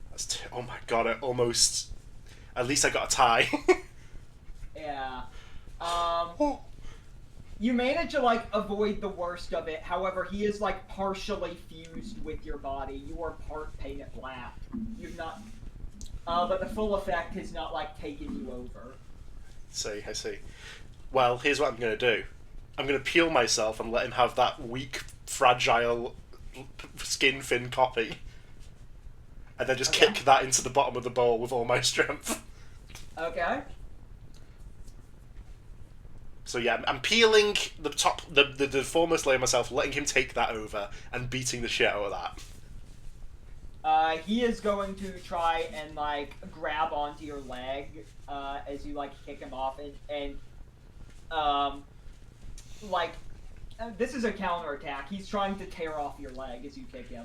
That's oh my god, I almost... At least I got a tie. Yeah. You manage to like avoid the worst of it. However, he is like partially fused with your body. You are part Painted Black. You've not, but the full effect has not like taken you over. I see. Well, here's what I'm gonna do. I'm gonna peel myself and let him have that weak, fragile, skin-thin copy, and then just kick that into the bottom of the bowl with all my strength. Okay. So yeah, I'm peeling the top, the foremost layer myself, letting him take that over, and beating the shit out of that. He is going to try and like grab onto your leg as you like kick him off, and this is a counter attack. He's trying to tear off your leg as you kick him.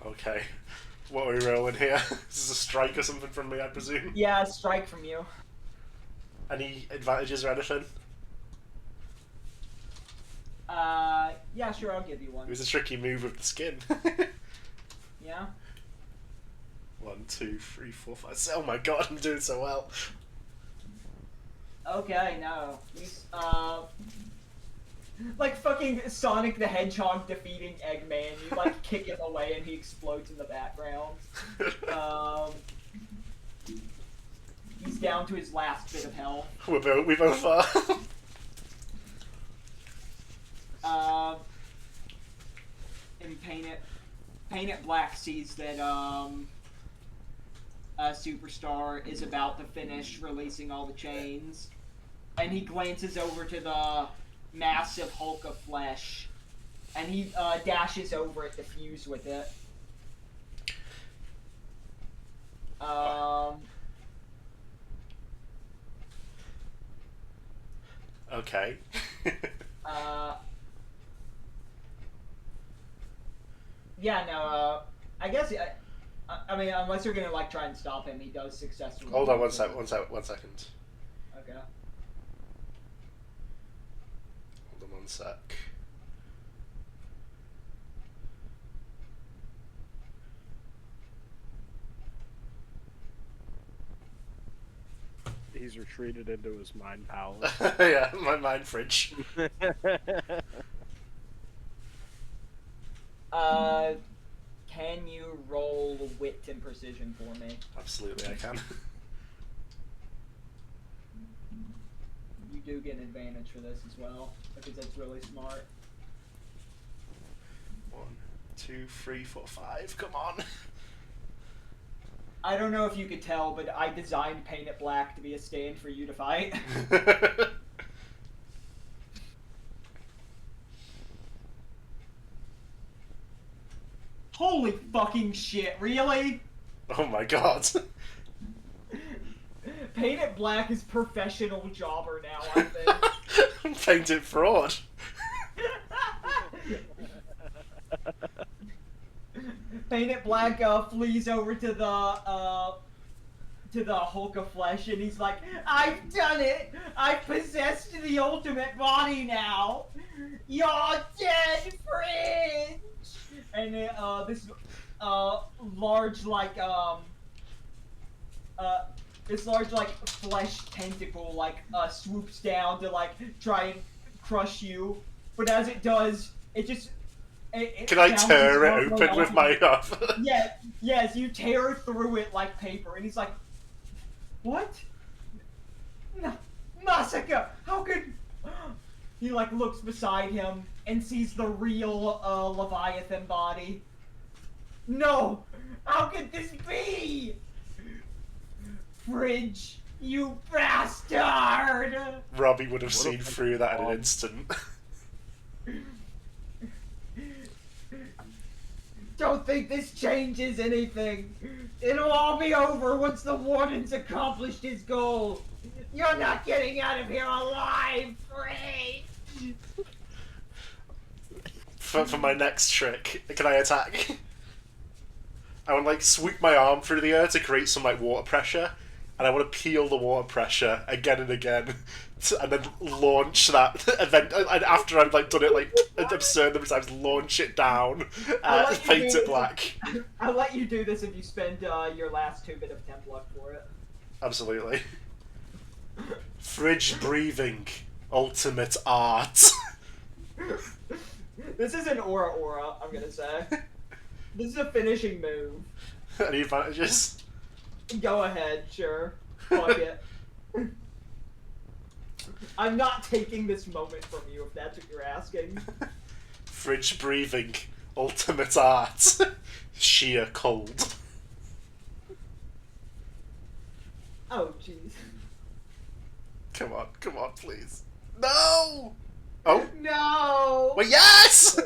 Okay, what are we rolling here? This is a strike or something from me, I presume. Yeah, a strike from you. Any advantages or anything? Yeah, sure, I'll give you one. It was a tricky move with the skin. Yeah? 1, 2, 3, 4, 5. Oh my god, I'm doing so well. Okay, no. Like fucking Sonic the Hedgehog defeating Eggman. You like kick him away and he explodes in the background. He's down to his last bit of health. We both are. And Paint It Black sees that Superstar is about to finish releasing all the chains, and he glances over to the massive hulk of flesh, and he dashes over it to fuse with it. Okay. Yeah, no, I guess, I mean, unless you're gonna, like, try and stop him, he does successfully. Hold on one second. Okay. Hold on one sec. He's retreated into his mind palace. Yeah, my mind fridge. Can you roll wit and precision for me? Absolutely, I can. You do get an advantage for this as well, because that's really smart. 1, 2, 3, 4, 5. Come on. I don't know if you could tell, but I designed Paint It Black to be a stand for you to fight. Holy fucking shit, really? Oh my god. Paint It Black is professional jobber now, I think. Painted fraud. Paint It Black flees over to the Hulk of Flesh, and he's like, "I've done it! I've possessed the ultimate body now! You're dead, Fringe!" And this large flesh tentacle swoops down to try and crush you, but as it does, it just Can I tear it open with my Yeah, yes, you tear through it like paper, and he's like, "What? No, Masaka, how could?" He looks beside him and sees the real Leviathan body. "No, how could this be? Fridge, you bastard!" Robbie would have seen through that in an instant. "Don't think this changes anything. It'll all be over once the Warden's accomplished his goal. You're not getting out of here alive, Fridge!" For my next trick, can I attack? I would swoop my arm through the air to create some water pressure, and I want to peel the water pressure again and again, and then launch that event. And after I've done it an absurd number of times, launch it down, paint it black. I'll let you do this if you spend your last 2 bit of temp luck for it. Absolutely. Fridge breathing, ultimate art. This is an aura, I'm gonna say. This is a finishing move. Any advantages? Go ahead, sure. Fuck it. I'm not taking this moment from you if that's what you're asking. Fridge breathing, ultimate art. Sheer cold. Oh, jeez. Come on, please. No! Oh? No! Well, yes!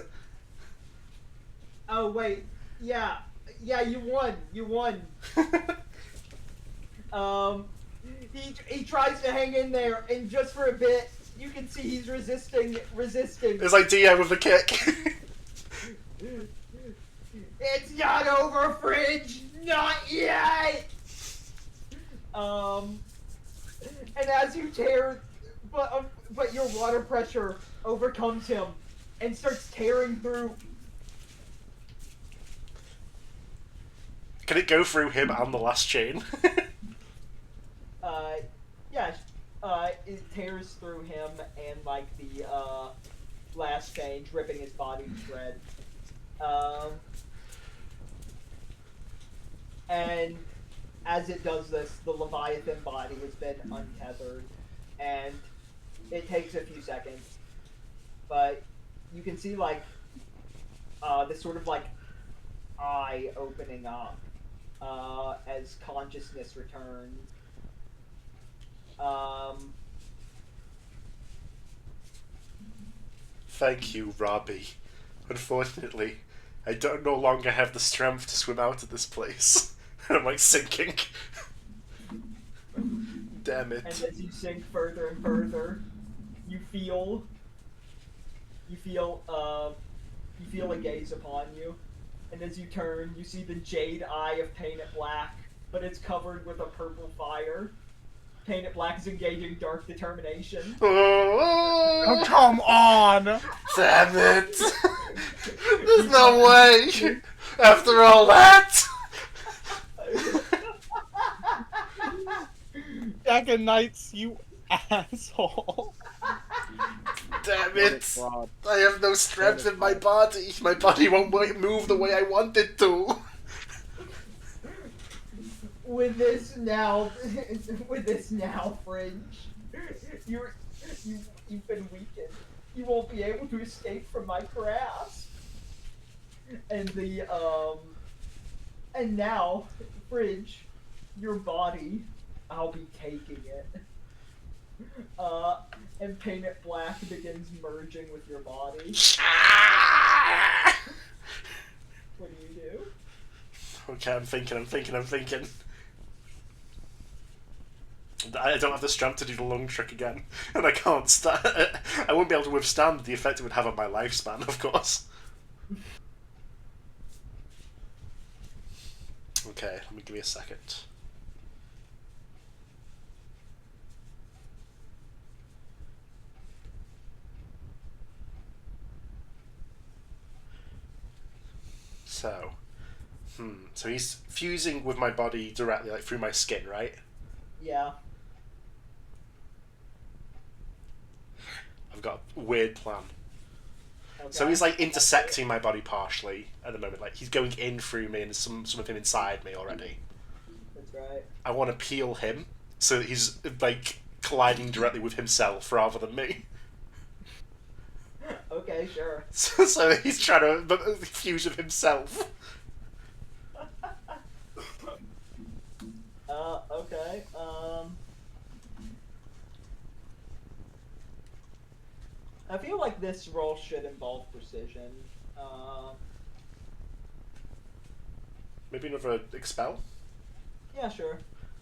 Oh, wait. Yeah, you won. He tries to hang in there, and just for a bit, you can see he's resisting. It's like DM with a kick. It's not over, Fridge! Not yet! And as you tear, but your water pressure overcomes him, and starts tearing through. Can it go through him and the last chain? Yeah, it tears through him and last change, ripping his body to shreds. And as it does this, the Leviathan body has been untethered, and it takes a few seconds, but you can see like this sort of like eye opening up as consciousness returns. Thank you, Robbie. Unfortunately, I don't no longer have the strength to swim out of this place. I'm like sinking. Damn And it. as you sink further and further, you feel a gaze upon you. And as you turn, you see the jade eye of Painted Black, but it's covered with a purple fire. Painted Black is engaging dark determination. Oh, come on! Damn it! There's no way! After all that! Dragon Knights, you asshole! Damn it! Fraud. I have no strength in my body. My body won't move the way I want it to. With this now, Fringe, you've been weakened. You won't be able to escape from my grasp. And and now, Fringe, your body, I'll be taking it. And Painted Black begins merging with your body. What do you do? Okay, I'm thinking. I don't have the strength to do the lung trick again, and I can't I won't be able to withstand the effect it would have on my lifespan, of course. Okay, let me give you a second. So, so he's fusing with my body directly, like through my skin, right? Yeah. I've got a weird plan. Okay. So he's like intersecting my body partially at the moment. Like he's going in through me, and there's some of him inside me already. That's right. I want to peel him so that he's like colliding directly with himself rather than me. Okay, sure. So he's trying to fuse with himself. Okay. I feel like this roll should involve precision. Maybe another expel. Yeah, sure.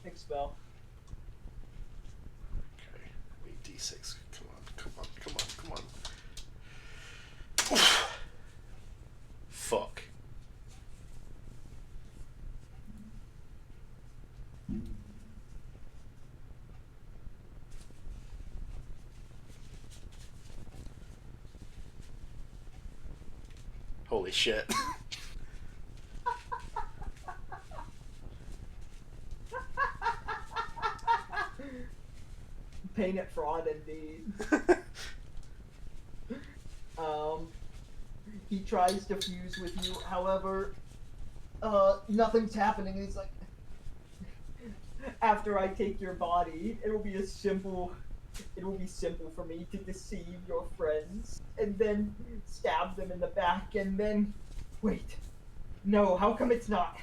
Expel. Okay, 8d6. Come on. Fuck. Holy shit. Painted fraud indeed. He tries to fuse with you, however, nothing's happening. He's like, after I take your body, it will be simple for me to deceive your friends, and then stab them in the back, and then, wait, no, how come it's not?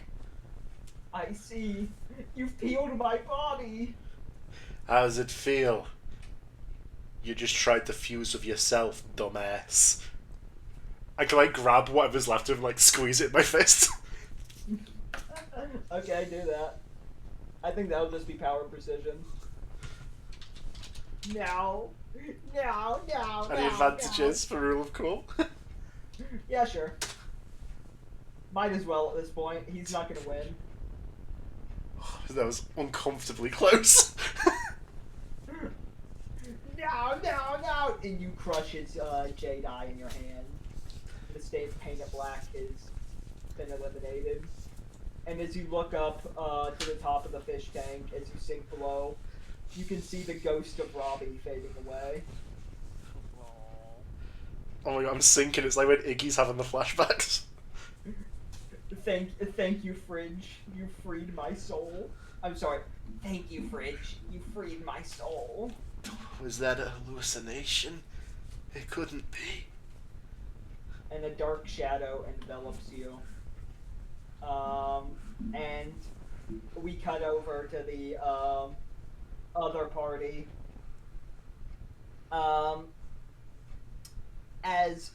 I see, you've peeled my body. How does it feel? You just tried to fuse with yourself, dumbass. I can like grab whatever's left of him, like squeeze it in my fist. Okay, do that. I think that'll just be power and precision. No. Any advantages for rule of cool? Yeah, sure. Might as well at this point. He's not gonna win. That was uncomfortably close. No! And you crush his jade eye in your hand. The state of Painted Black has been eliminated. And as you look up to the top of the fish tank, as you sink below, you can see the ghost of Robbie fading away. Oh my god, I'm sinking. It's like when Iggy's having the flashbacks. Thank you, Fridge. You freed my soul. I'm sorry. Thank you, Fridge. You freed my soul. Was that a hallucination? It couldn't be. And a dark shadow envelops you. And we cut over to the other party. As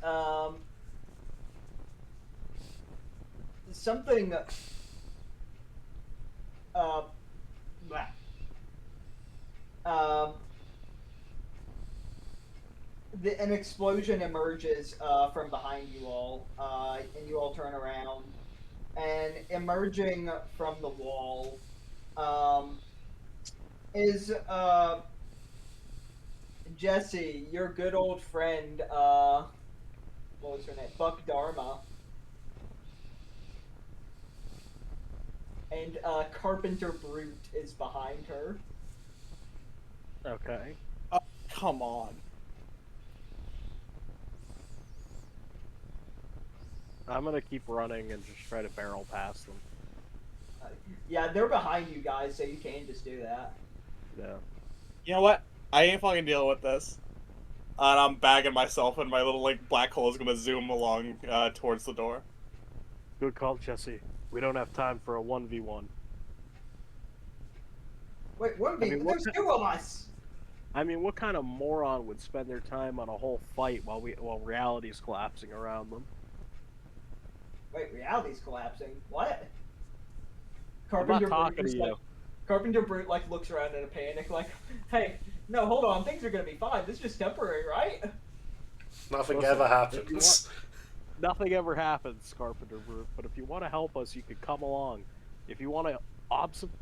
something blah. An explosion emerges from behind you all, and you all turn around. And emerging from the wall is Jesse, your good old friend. What was her name? Buck Dharma. And Carpenter Brute is behind her. Okay. Oh, come on. I'm gonna keep running and just try to barrel past them. Yeah, they're behind you guys, so you can just do that. Yeah. You know what? I ain't fucking dealing with this. And I'm bagging myself, and my little like black hole is gonna zoom along towards the door. Good call, Jesse. We don't have time for a 1v1. Wait, mean, there's two of us! I mean, what kind of moron would spend their time on a whole fight while reality's collapsing around them? Wait, reality's collapsing. What? I'm not talking to you. Carpenter Brute like looks around in a panic, like, hey, no, hold on, things are gonna be fine. This is just temporary, right? Nothing Listen, ever happens. Nothing ever happens, Carpenter Brute. But if you want to help us, you could come along. If you want to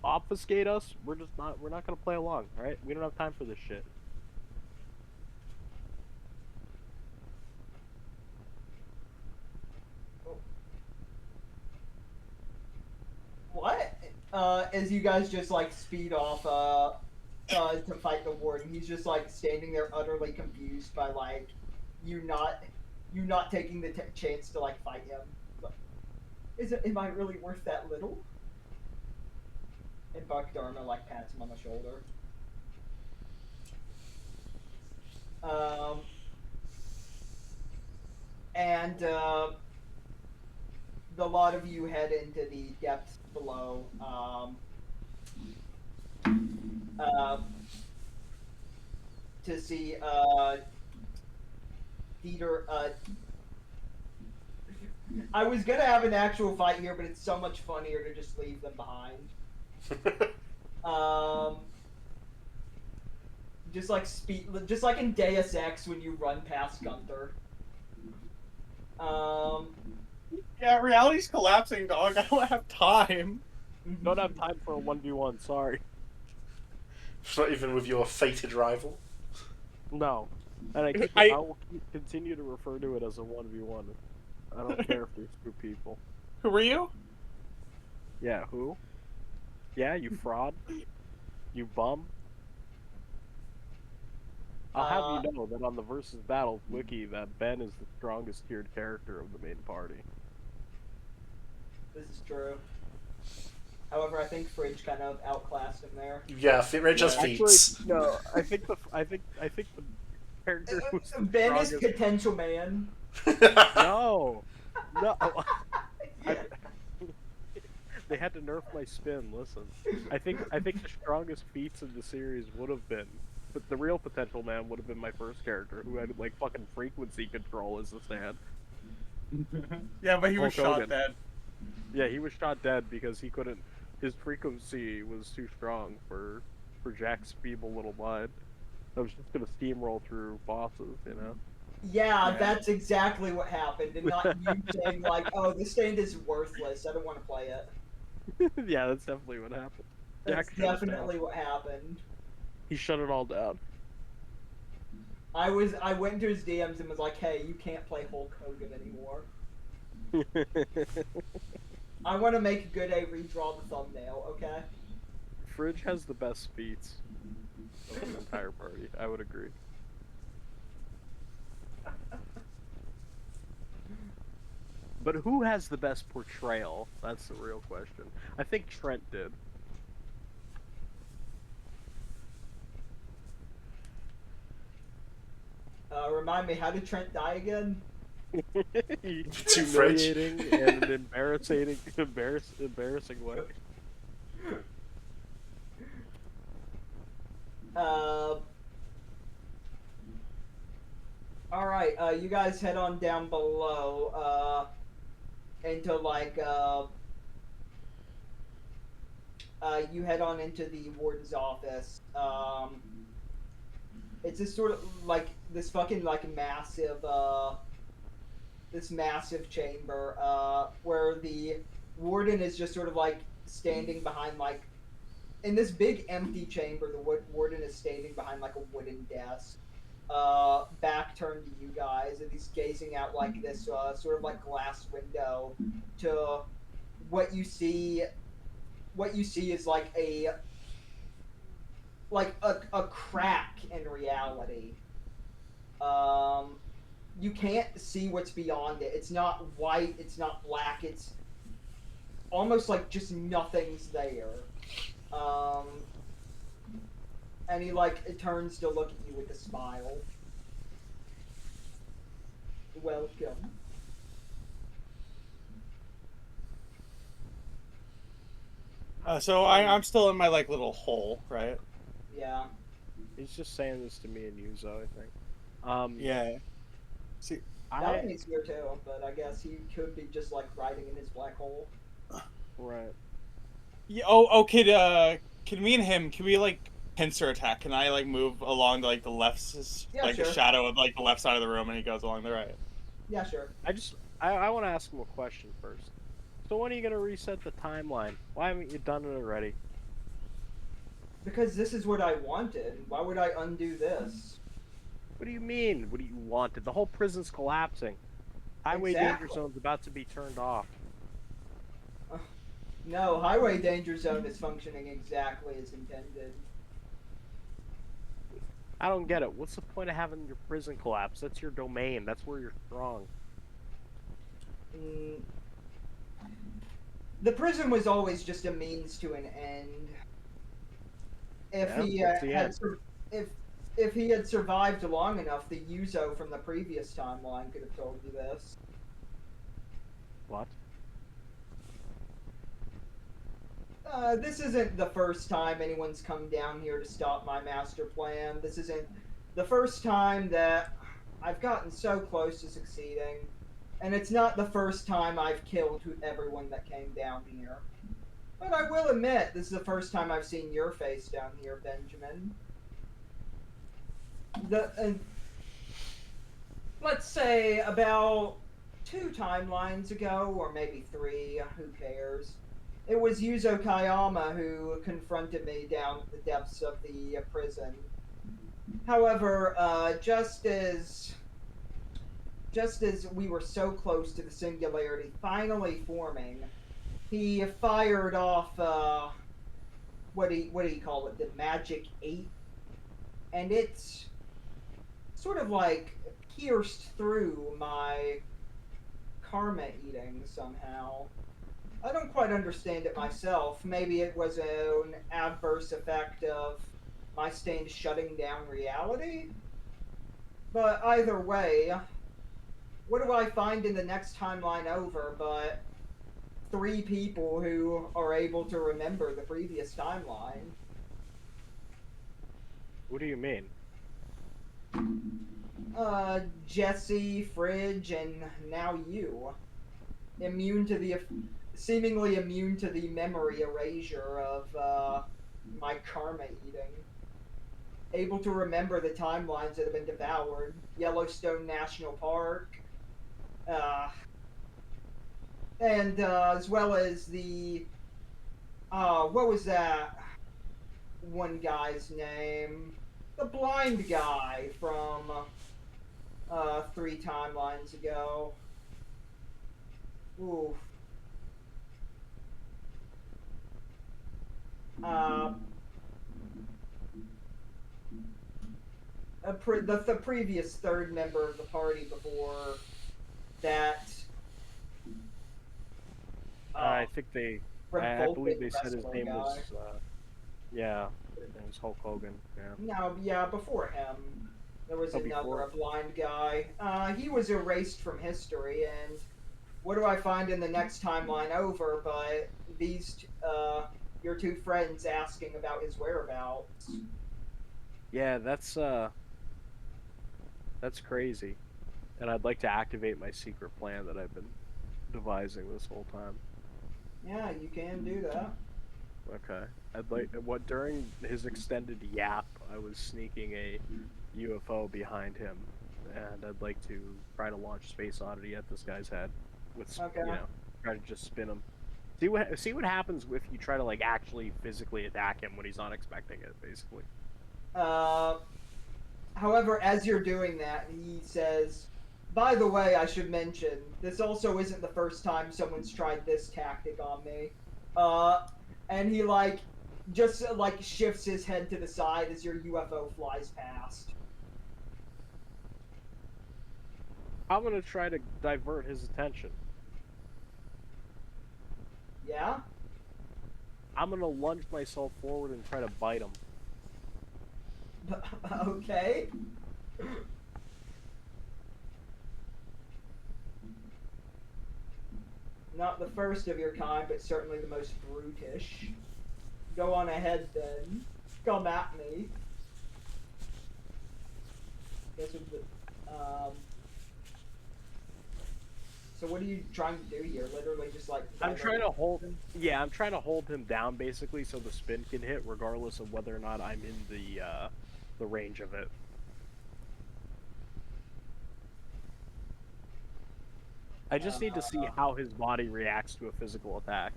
obfuscate us, we're not gonna play along. All right? We don't have time for this shit. What? As you guys just like speed off to fight the warden, he's just like standing there utterly confused by like you not taking the chance to like fight him. But, am I really worth that little? And Buck Dharma like pats him on the shoulder. And the lot of you head into the depths below. To see Dieter. I was gonna have an actual fight here, but it's so much funnier to just leave them behind. Just like in Deus Ex when you run past Gunther. Yeah, reality's collapsing, dog. I don't have time. Don't have time for a 1v1. Sorry. Not even with your fated rival. No. And I will continue to refer to it as a 1v1. I don't care if there's two people. Who are you? Yeah, who? Yeah, you fraud. You bum. I'll have you know that on the Versus Battles wiki that Ben is the strongest tiered character of the main party. This is true. However, I think Fridge kind of outclassed him there. Yeah, Ridge has feats. Actually, no, I think the character who's the Ben is strongest... potential man. No, they had to nerf my spin. Listen, I think the strongest feats of the series would have been, but the real potential man would have been my first character, who had like fucking frequency control as the stand. Yeah, but he was Hulk shot Hogan. dead. Yeah, he was shot dead because he couldn't. His frequency was too strong for Jack's feeble little mind. I was just gonna steamroll through bosses, you know. Yeah, that's exactly what happened, and not you saying like, "Oh, this stand is worthless. I don't want to play it." Yeah, that's definitely what happened. That's Jack shut it definitely down. what happened. He shut it all down. I went into his DMs and was like, "Hey, you can't play Hulk Hogan anymore. I want to make Gooday redraw the thumbnail, okay?" Fridge has the best feats of the entire party. I would agree. But who has the best portrayal? That's the real question. I think Trent did. Remind me, how did Trent die again? Too French. Humiliating and an embarrassing way. All right. You guys head on down below. Into like you head on into the warden's office. It's this sort of like this fucking like massive this massive chamber where the warden is just sort of like standing behind like in this big empty chamber. The warden is standing behind like a wooden desk, back turned to you guys, and he's gazing out like this sort of like glass window to what you see. What you see is like a crack in reality. You can't see what's beyond it. It's not white. It's not black. It's almost like just nothing's there. And he like turns to look at you with a smile. Welcome. So I'm still in my like little hole, right? Yeah. He's just saying this to me and Yuzo, I think. Yeah. See, Tanhony's here too, but I guess he could be just like riding in his black hole. Right. yeah. Can me and him? Can we like pincer attack? Can I like move along to like the left, Yeah, like sure. the shadow of like the left side of the room, and he goes along the right? Yeah, sure. I want to ask him a question first. So when are you gonna reset the timeline? Why haven't you done it already? Because this is what I wanted. Why would I undo this? What do you mean? What do you wanted? The whole prison's collapsing. Highway Exactly. danger zone's about to be turned off. No, highway danger zone is functioning exactly as intended. I don't get it. What's the point of having your prison collapse? That's your domain. That's where you're strong. The prison was always just a means to an end. If Yeah, he what's the had end? if he had survived long enough, the Yuzo from the previous timeline could have told you this. What? This isn't the first time anyone's come down here to stop my master plan. This isn't the first time that I've gotten so close to succeeding. And it's not the first time I've killed everyone that came down here. But I will admit, this is the first time I've seen your face down here, Benjamin. Let's say about 2 timelines ago, or maybe 3, who cares? It was Yuzo Kayama who confronted me down at the depths of the prison. However, just as we were so close to the singularity finally forming, he fired off what do you call it? The Magic 8, and it sort of like pierced through my karma eating somehow. I don't quite understand it myself. Maybe it was an adverse effect of my stain shutting down reality? But either way, what do I find in the next timeline over but 3 people who are able to remember the previous timeline? What do you mean? Jesse, Fridge, and now you. Seemingly immune to the memory erasure of my karma eating. Able to remember the timelines that have been devoured. Yellowstone National Park. And as well as the... what was that one guy's name? The blind guy from 3 timelines ago. Ooh. The previous 3rd member of the party before that I think they. I believe revolting they said his wrestler name guy. was. Yeah, it was Hulk Hogan. Yeah. No, yeah, before him, there was Oh, another, before? a blind guy. He was erased from history, and what do I find in the next timeline over but your two friends asking about his whereabouts? Yeah, that's crazy. And I'd like to activate my secret plan that I've been devising this whole time. Yeah, you can do that. Okay. I'd like what during his extended yap, I was sneaking a UFO behind him, and I'd like to try to launch Space Oddity at this guy's head with Okay. try to just spin him. See what happens if you try to like actually physically attack him when he's not expecting it, basically. Uh, However, as you're doing that, he says, "By the way, I should mention this also isn't the first time someone's tried this tactic on me." Uh, and he just shifts his head to the side as your UFO flies past. I'm gonna try to divert his attention. Yeah. I'm gonna lunge myself forward and try to bite him. Okay. Not the first of your kind, but certainly the most brutish. Go on ahead then. Come at me. Guess with the, so what are you trying to do here? Literally just like I'm trying to hold him down basically so the spin can hit regardless of whether or not I'm in the range of it. I just need to see how his body reacts to a physical attack.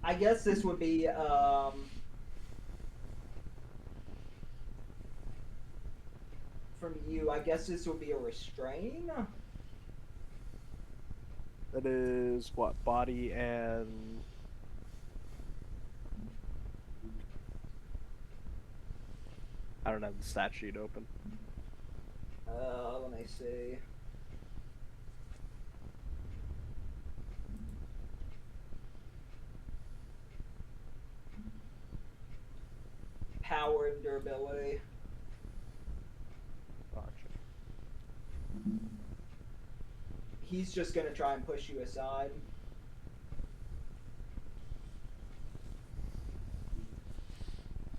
I guess this would be from you. I guess this would be a restrain. That is what, body and I don't have the stat sheet open. Let me see. Power and durability. Gotcha. He's just gonna try and push you aside.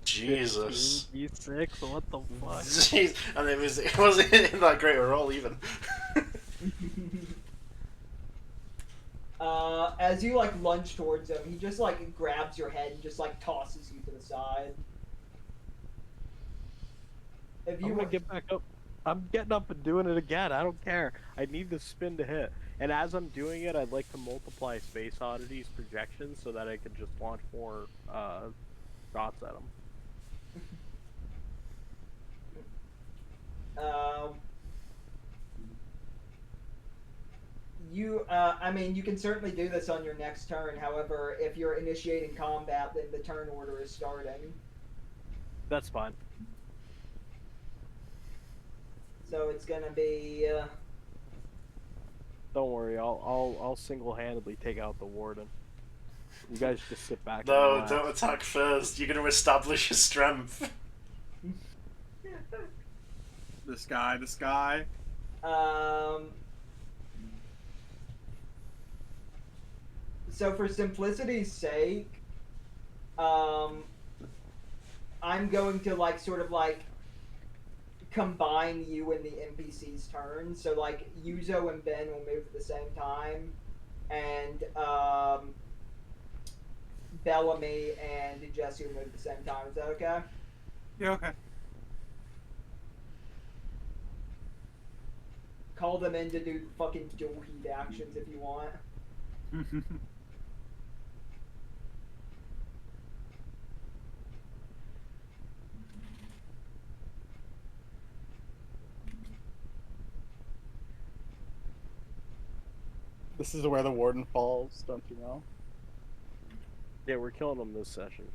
Jesus. E6, what the fuck? Jeez, and it wasn't in that great a roll even. As you lunge towards him, he just grabs your head and just tosses you to the side. If you I'm gonna get back up. I'm getting up and doing it again. I don't care. I need the spin to hit. And as I'm doing it, I'd like to multiply Space Oddity's projections so that I can just launch more shots at him. I mean, you can certainly do this on your next turn. However, if you're initiating combat, then the turn order is starting. That's fine. So it's gonna be. Don't worry, I'll single-handedly take out the warden. You guys just sit back. No, and relax. don't attack first. You're going to establish your strength. This guy. So for simplicity's sake, I'm going to combine you and the NPC's turn. So Yuzo and Ben will move at the same time, and Bellamy and Jesse will move at the same time. Is that okay? Yeah, okay. Call them in to do fucking dual heat actions if you want. This is where the warden falls, don't you know? Yeah, we're killing them this session.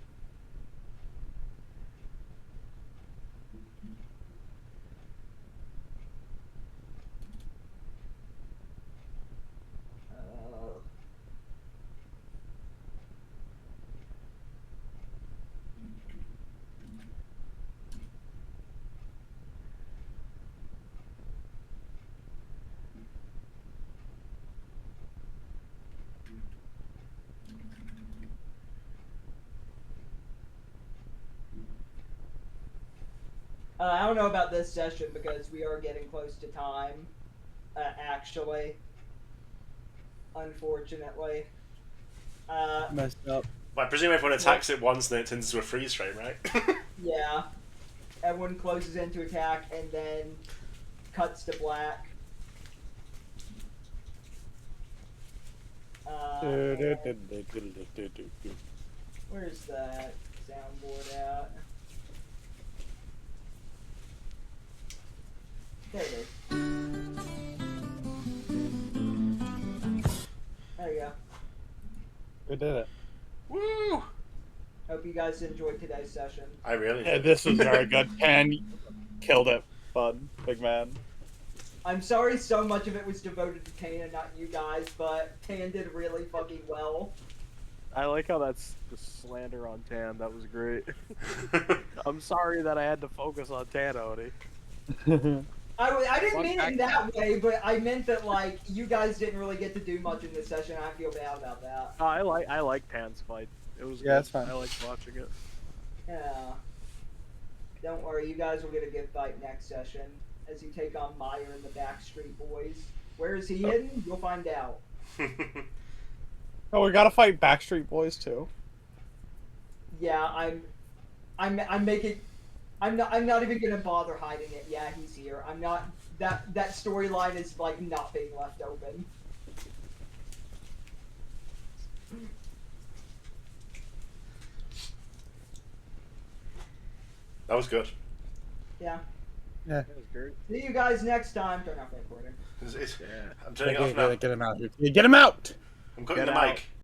I don't know about this session because we are getting close to time. Actually, unfortunately. Messed up. But I presume everyone attacks it once, then it turns into a freeze frame, right? Yeah. Everyone closes in to attack and then cuts to black. Where's that soundboard at? There it is. There you go. We did it. Woo! Hope you guys enjoyed today's session. I really Yeah, did. this was very good. Tan killed it. Fun, big man. I'm sorry so much of it was devoted to Tan and not you guys, but Tan did really fucking well. I like how that's the slander on Tan. That was great. I'm sorry that I had to focus on Tanhony. I didn't mean it in that way, but I meant that, like, you guys didn't really get to do much in this session. I feel bad about that. I like Tan's fight. It was Yeah, good. it's fine. I liked watching it. Yeah. Don't worry, you guys will get a good fight next session as you take on Meyer and the Backstreet Boys. Where is he hidden? You'll find out. Oh, we gotta fight Backstreet Boys too. Yeah, I'm making. I'm not even gonna bother hiding it. Yeah, he's here. I'm not. That storyline is like not being left open. That was good. Yeah. Yeah. That was great. See you guys next time. Turn off the recording. It's- Yeah. I'm turning it off now. Get him out. Get him out. I'm cutting Get the out. mic.